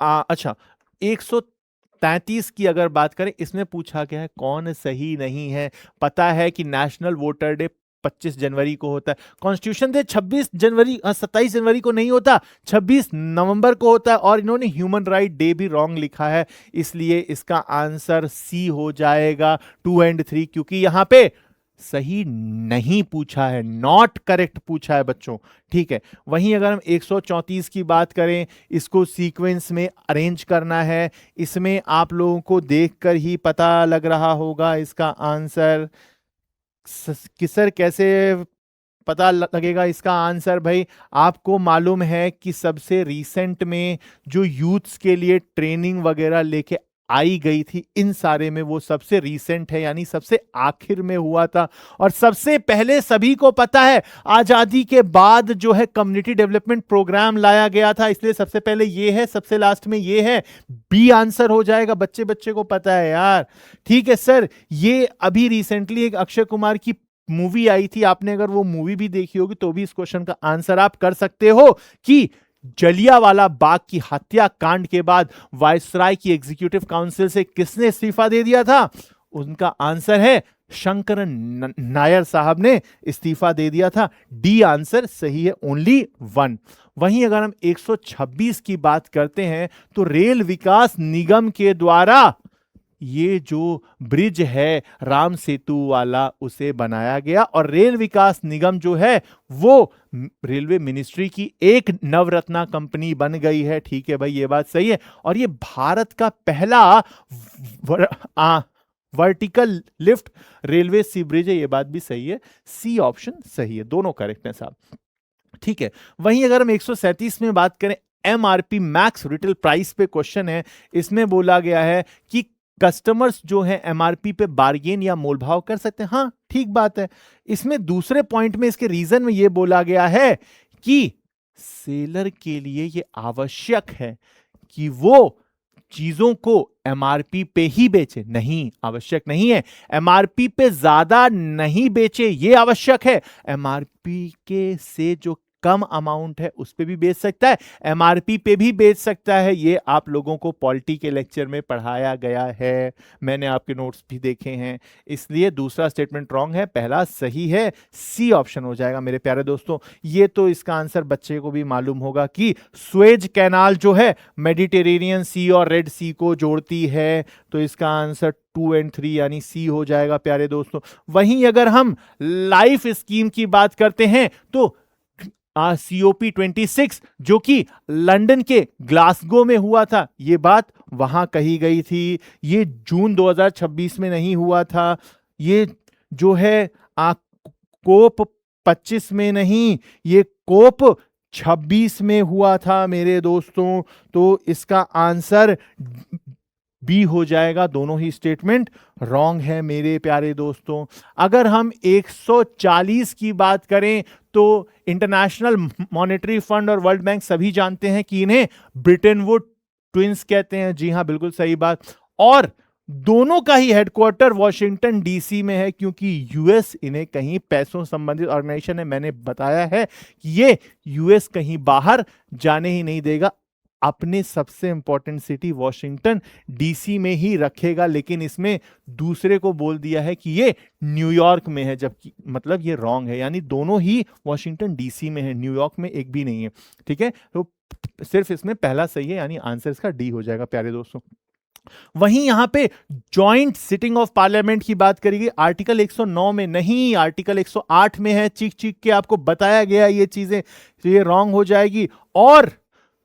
A: अच्छा 133 की अगर बात करें, इसमें पूछा गया है कौन सही नहीं है। पता है कि नेशनल वोटर डे 25 जनवरी को होता है, कॉन्स्टिट्यूशन डे 27 जनवरी को नहीं होता, 26 नवंबर को होता है, और इन्होंने ह्यूमन राइट डे भी रॉन्ग लिखा है, इसलिए इसका आंसर सी हो जाएगा 2 और 3, क्योंकि यहां पे सही नहीं पूछा है, नॉट करेक्ट पूछा है बच्चों। ठीक है, वहीं अगर हम 134 की बात करें, इसको सीक्वेंस में अरेंज करना है, इसमें आप लोगों को देखकर ही पता लग रहा होगा इसका आंसर। किसर कैसे पता लगेगा इसका आंसर? भाई आपको मालूम है कि सबसे रिसेंट में जो यूथ्स के लिए ट्रेनिंग वगैरह लेके आई गई थी, इन सारे में वो सबसे रीसेंट है, यानी सबसे आखिर में हुआ था। और सबसे पहले सभी को पता है आजादी के बाद जो है कम्युनिटी डेवलपमेंट प्रोग्राम लाया गया था, इसलिए सबसे पहले ये है, सबसे लास्ट में ये है। बी आंसर हो जाएगा, बच्चे बच्चे को पता है यार। ठीक है सर, ये अभी रिसेंटली एक अक्षय कुमार की मूवी आई थी, आपने अगर वो मूवी भी देखी होगी तो भी इस क्वेश्चन का आंसर आप कर सकते हो कि जलियांवाला बाग की हत्याकांड के बाद वायसराय की एग्जीक्यूटिव काउंसिल से किसने इस्तीफा दे दिया था? उनका आंसर है शंकरन नायर साहब ने इस्तीफा दे दिया था। डी आंसर सही है, ओनली 1। वहीं अगर हम 126 की बात करते हैं तो रेल विकास निगम के द्वारा ये जो ब्रिज है राम सेतु वाला उसे बनाया गया, और रेल विकास निगम जो है वो रेलवे मिनिस्ट्री की एक नवरत्ना कंपनी बन गई है। ठीक है भाई, ये बात सही है। और ये भारत का पहला वर्टिकल लिफ्ट रेलवे सी ब्रिज है, ये बात भी सही है। सी ऑप्शन सही है, दोनों करेक्ट है साहब। ठीक है, वहीं अगर हम 137 में बात करें, एमआरपी मैक्स रिटेल प्राइस पे क्वेश्चन है। इसमें बोला गया है कि कस्टमर्स जो है एमआरपी पे बार्गेन या मोलभाव कर सकते हैं। हाँ ठीक बात है। इसमें दूसरे पॉइंट में इसके रीजन में यह बोला गया है कि सेलर के लिए यह आवश्यक है कि वो चीजों को एमआरपी पे ही बेचे। नहीं, आवश्यक नहीं है। एमआरपी पे ज्यादा नहीं बेचे, ये आवश्यक है। एमआरपी के से जो कम अमाउंट है उस पे भी बेच सकता है, एमआरपी पे भी बेच सकता है। ये आप लोगों को पॉलिटी के लेक्चर में पढ़ाया गया है, मैंने आपके नोट्स भी देखे हैं। इसलिए दूसरा स्टेटमेंट रॉन्ग है, पहला सही है। सी ऑप्शन हो जाएगा मेरे प्यारे दोस्तों। ये तो इसका आंसर बच्चे को भी मालूम होगा कि स्वेज कैनाल जो है मेडिटेरेनियन सी और रेड सी को जोड़ती है, तो इसका आंसर 2 और 3 यानी सी हो जाएगा प्यारे दोस्तों। वहीं अगर हम लाइफ स्कीम की बात करते हैं तो COP 26 जो कि लंदन के ग्लासगो में हुआ था, यह बात वहां कही गई थी। ये जून 2026 में नहीं हुआ था। ये जो है कोप 25 में नहीं, ये कोप 26 में हुआ था मेरे दोस्तों। तो इसका आंसर बी हो जाएगा। दोनों ही स्टेटमेंट रॉन्ग है मेरे प्यारे दोस्तों। अगर हम 140 की बात करें तो इंटरनेशनल मॉनेटरी फंड और वर्ल्ड बैंक सभी जानते हैं कि इन्हें ब्रिटेन वुड ट्विंस कहते हैं। जी हां, बिल्कुल सही बात। और दोनों का ही हेडक्वार्टर वॉशिंगटन डीसी में है, क्योंकि यूएस इन्हें कहीं पैसों संबंधित ऑर्गेनाइजेशन है, मैंने बताया है कि ये यूएस कहीं बाहर जाने ही नहीं देगा, अपने सबसे इंपॉर्टेंट सिटी वॉशिंगटन डीसी में ही रखेगा। लेकिन इसमें दूसरे को बोल दिया है कि ये न्यूयॉर्क में है, जबकि मतलब ये रॉन्ग है, यानी दोनों ही वॉशिंगटन डीसी में है, न्यूयॉर्क में एक भी नहीं है। ठीक है, तो सिर्फ इसमें पहला सही है, यानी आंसर इसका डी हो जाएगा प्यारे दोस्तों। वहीं यहां पे जॉइंट सिटिंग ऑफ पार्लियामेंट की बात करेगी, आर्टिकल 109 में नहीं, आर्टिकल 108 में है। चीख चीख के आपको बताया गया ये चीजें, तो ये रॉन्ग हो जाएगी। और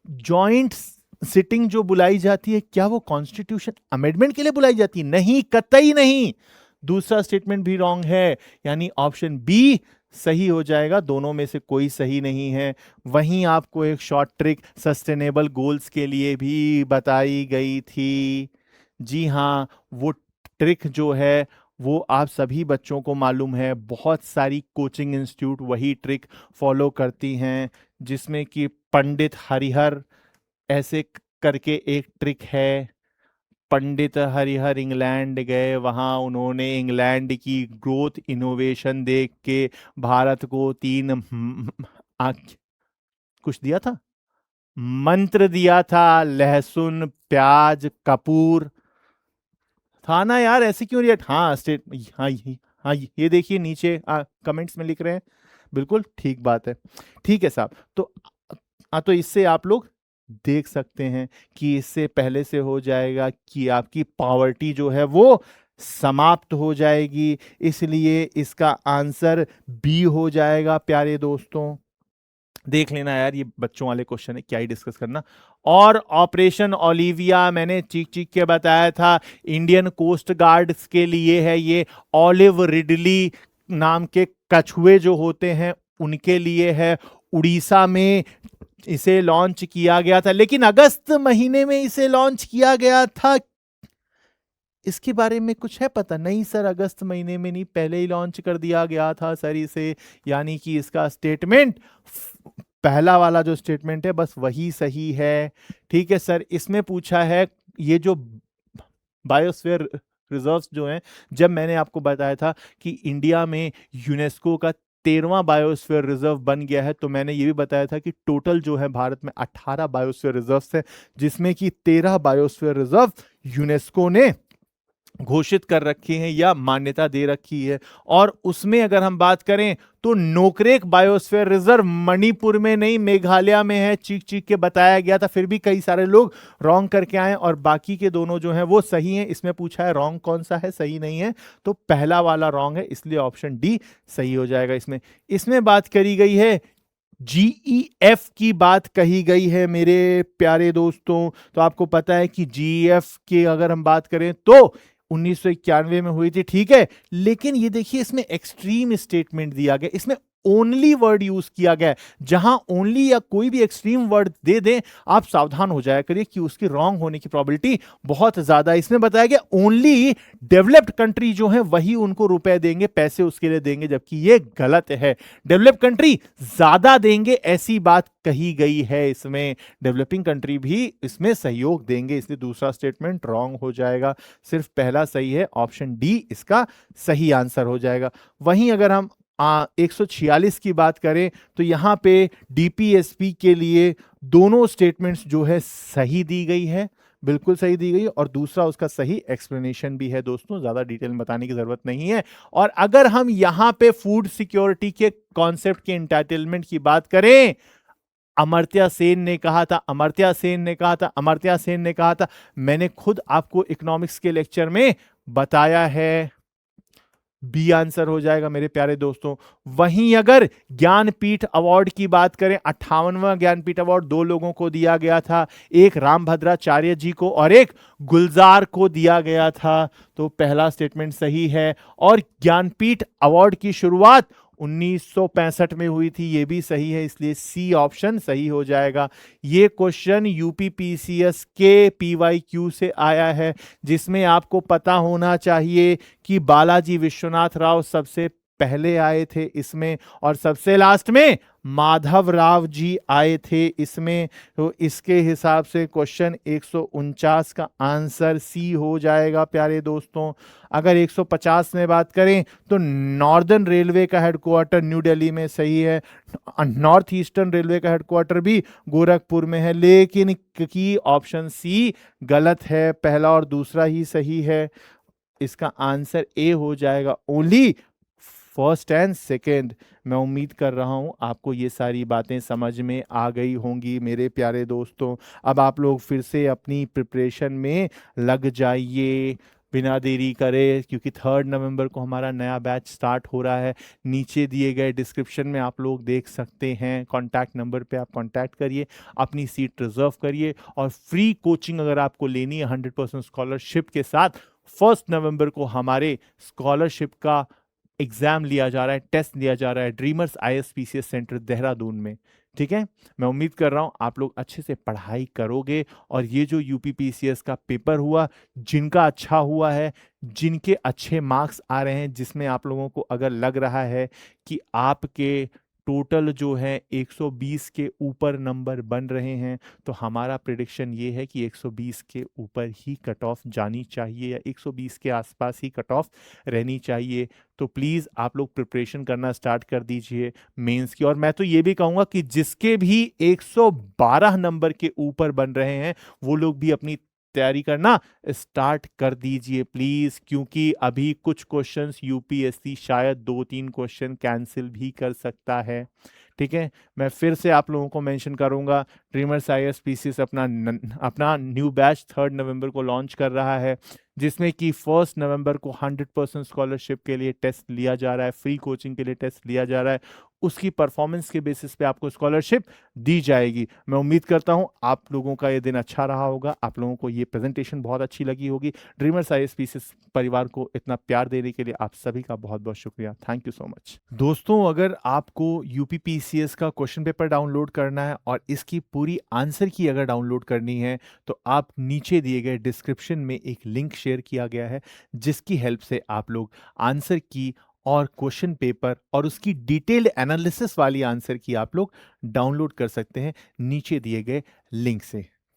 A: जॉइंट सिटिंग जो बुलाई जाती है, क्या वो कॉन्स्टिट्यूशन अमेंडमेंट के लिए बुलाई जाती है? नहीं, कतई नहीं। दूसरा स्टेटमेंट भी रॉन्ग है, यानी ऑप्शन बी सही हो जाएगा। दोनों में से कोई सही नहीं है। वहीं आपको एक शॉर्ट ट्रिक सस्टेनेबल गोल्स के लिए भी बताई गई थी। जी हां, वो ट्रिक जो है वो आप सभी बच्चों को मालूम है। बहुत सारी कोचिंग इंस्टीट्यूट वही ट्रिक फॉलो करती हैं, जिसमें कि पंडित हरिहर ऐसे करके एक ट्रिक है। पंडित हरिहर इंग्लैंड गए, वहां उन्होंने इंग्लैंड की ग्रोथ इनोवेशन देख के भारत को 3 कुछ दिया था, मंत्र दिया था, लहसुन प्याज कपूर था ना यार, ऐसे क्यों रिएक्ट? हाँ स्टेट, हाँ हाँ ये देखिए नीचे कमेंट्स में लिख रहे हैं, बिल्कुल ठीक बात है। ठीक है साहब, तो इससे आप लोग देख सकते हैं कि इससे पहले से हो जाएगा कि आपकी पॉवर्टी जो है वो समाप्त हो जाएगी, इसलिए इसका आंसर बी हो जाएगा प्यारे दोस्तों। देख लेना यार, ये बच्चों वाले क्वेश्चन है, क्या ही डिस्कस करना। और ऑपरेशन ओलिविया मैंने चीख चीख के बताया था, इंडियन कोस्ट गार्ड्स के लिए है। ये ऑलिव रिडली नाम के कछुए जो होते हैं उनके लिए है। उड़ीसा में इसे लॉन्च किया गया था, लेकिन अगस्त महीने में इसे लॉन्च किया गया था। इसके बारे में कुछ है पता? नहीं सर, अगस्त महीने में नहीं, पहले ही लॉन्च कर दिया गया था सर इसे, यानी कि इसका स्टेटमेंट पहला वाला जो स्टेटमेंट है बस वही सही है। ठीक है सर, इसमें पूछा है ये जो बायोस्फीयर रिजर्व्स जो हैं, जब मैंने आपको बताया था कि इंडिया में यूनेस्को का 13वां बायोस्फीयर रिजर्व बन गया है, तो मैंने ये भी बताया था कि टोटल जो है भारत में 18 बायोस्फीयर रिजर्व्स है, जिसमें कि 13 बायोस्फीयर रिजर्व यूनेस्को ने घोषित कर रखी हैं या मान्यता दे रखी है। और उसमें अगर हम बात करें तो नोकरेक बायोस्फीयर रिजर्व मणिपुर में नहीं, मेघालय में है, चीख चीख के बताया गया था, फिर भी कई सारे लोग रॉन्ग करके आए, और बाकी के दोनों जो हैं वो सही हैं। इसमें पूछा है रॉन्ग कौन सा है, सही नहीं है, तो पहला वाला रॉन्ग है, इसलिए ऑप्शन डी सही हो जाएगा। इसमें बात करी गई है जीईएफ की, बात कही गई है मेरे प्यारे दोस्तों। तो आपको पता है कि जीईएफ की अगर हम बात करें तो 1991 में हुई थी, ठीक है, लेकिन ये देखिए इसमें एक्सट्रीम स्टेटमेंट दिया गया, इसमें ओनली वर्ड यूज किया गया है। जहां ओनली या कोई भी एक्सट्रीम वर्ड दे दें, आप सावधान हो जाया करिए कि उसकी रॉन्ग होने की प्रोबेबिलिटी बहुत ज्यादा है। इसमें बताया गया ओनली डेवलप्ड कंट्री जो है वही उनको रुपए देंगे, पैसे उसके लिए देंगे, जबकि ये गलत है। डेवलप्ड कंट्री ज्यादा देंगे ऐसी बात कही गई है इसमें, डेवलपिंग कंट्री भी इसमें सहयोग देंगे, इसलिए दूसरा स्टेटमेंट रॉन्ग हो जाएगा। सिर्फ पहला सही है, ऑप्शन डी इसका सही आंसर हो जाएगा। वहीं अगर हम 146 की बात करें तो यहां पे डीपीएसपी के लिए दोनों स्टेटमेंट्स जो है सही दी गई है, बिल्कुल सही दी गई है, और दूसरा उसका सही एक्सप्लेनेशन भी है। दोस्तों ज्यादा डिटेल में बताने की जरूरत नहीं है। और अगर हम यहां पे फूड सिक्योरिटी के कॉन्सेप्ट के एंटाइटलमेंट की बात करें, अमर्त्य सेन ने कहा था, अमर्त्य सेन ने कहा था, अमर्त्य सेन ने कहा था, मैंने खुद आपको इकोनॉमिक्स के लेक्चर में बताया है, बी आंसर हो जाएगा मेरे प्यारे दोस्तों। वहीं अगर ज्ञानपीठ अवार्ड की बात करें, 58वां ज्ञानपीठ अवार्ड दो लोगों को दिया गया था, एक रामभद्राचार्य जी को और एक गुलजार को दिया गया था, तो पहला स्टेटमेंट सही है। और ज्ञानपीठ अवार्ड की शुरुआत 1965 में हुई थी, ये भी सही है, इसलिए सी ऑप्शन सही हो जाएगा। ये क्वेश्चन यूपीपीसीएस के पीवाईक्यू से आया है, जिसमें आपको पता होना चाहिए कि बालाजी विश्वनाथ राव सबसे पहले आए थे इसमें, और सबसे लास्ट में माधव राव जी आए थे इसमें। तो इसके हिसाब से क्वेश्चन 149 का आंसर सी हो जाएगा प्यारे दोस्तों। अगर 150 में बात करें तो नॉर्दर्न रेलवे का हेडक्वार्टर न्यू दिल्ली में सही है, नॉर्थ ईस्टर्न रेलवे का हेडक्वार्टर भी गोरखपुर में है, लेकिन की ऑप्शन सी गलत है, पहला और दूसरा ही सही है। इसका आंसर ए हो जाएगा, ओनली फर्स्ट एंड सेकेंड। मैं उम्मीद कर रहा हूं आपको ये सारी बातें समझ में आ गई होंगी मेरे प्यारे दोस्तों। अब आप लोग फिर से अपनी प्रिपरेशन में लग जाइए बिना देरी करे, क्योंकि 3 नवंबर को हमारा नया बैच स्टार्ट हो रहा है। नीचे दिए गए डिस्क्रिप्शन में आप लोग देख सकते हैं, कॉन्टैक्ट नंबर पे आप कॉन्टैक्ट करिए, अपनी सीट रिजर्व करिए, और फ्री कोचिंग अगर आपको लेनी है 100% स्कॉलरशिप के साथ, 1 नवंबर को हमारे स्कॉलरशिप का एग्जाम लिया जा रहा है, टेस्ट लिया जा रहा है ड्रीमर्स आईएसपीसीएस सेंटर देहरादून में। ठीक है, मैं उम्मीद कर रहा हूं आप लोग अच्छे से पढ़ाई करोगे, और ये जो यूपीपीसीएस का पेपर हुआ, जिनका अच्छा हुआ है, जिनके अच्छे मार्क्स आ रहे हैं, जिसमें आप लोगों को अगर लग रहा है कि आपके टोटल जो है 120 के ऊपर नंबर बन रहे हैं, तो हमारा प्रिडिक्शन ये है कि 120 के ऊपर ही कट ऑफ जानी चाहिए, या 120 के आसपास ही कट ऑफ रहनी चाहिए। तो प्लीज़ आप लोग प्रिपरेशन करना स्टार्ट कर दीजिए मेंस की। और मैं तो ये भी कहूँगा कि जिसके भी 112 नंबर के ऊपर बन रहे हैं, वो लोग भी अपनी तैयारी करना स्टार्ट कर दीजिए प्लीज, क्योंकि अभी कुछ क्वेश्चंस यूपीएससी शायद 2-3 क्वेश्चन कैंसिल भी कर सकता है। ठीक है, मैं फिर से आप लोगों को मेंशन करूंगा, ड्रीमर्स आईएसपीसीएस अपना न्यू बैच 3 नवंबर को लॉन्च कर रहा है, जिसमें कि 1 नवंबर को 100% स्कॉलरशिप के लिए टेस्ट लिया जा रहा है, फ्री कोचिंग के लिए टेस्ट लिया जा रहा है, उसकी परफॉर्मेंस के बेसिस पे आपको स्कॉलरशिप दी जाएगी। मैं उम्मीद करता हूं आप लोगों का ये दिन अच्छा रहा होगा, आप लोगों को ये प्रेजेंटेशन बहुत अच्छी लगी होगी। ड्रीमर्स आईएसपीसीएस परिवार को इतना प्यार देने के लिए आप सभी का बहुत बहुत शुक्रिया, थैंक यू सो मच। दोस्तों अगर आपको यूपीपीसीएस का क्वेश्चन पेपर डाउनलोड करना है और इसकी पूरी आंसर की अगर डाउनलोड करनी है, तो आप नीचे दिए गए डिस्क्रिप्शन में एक लिंक शेयर शेयर किया गया है, जिसकी हेल्प से आप लोग आंसर की और क्वेश्चन पेपर और उसकी डिटेल्ड एनालिसिस वाली आंसर की आप लोग डाउनलोड कर सकते हैं नीचे दिए गए लिंक से।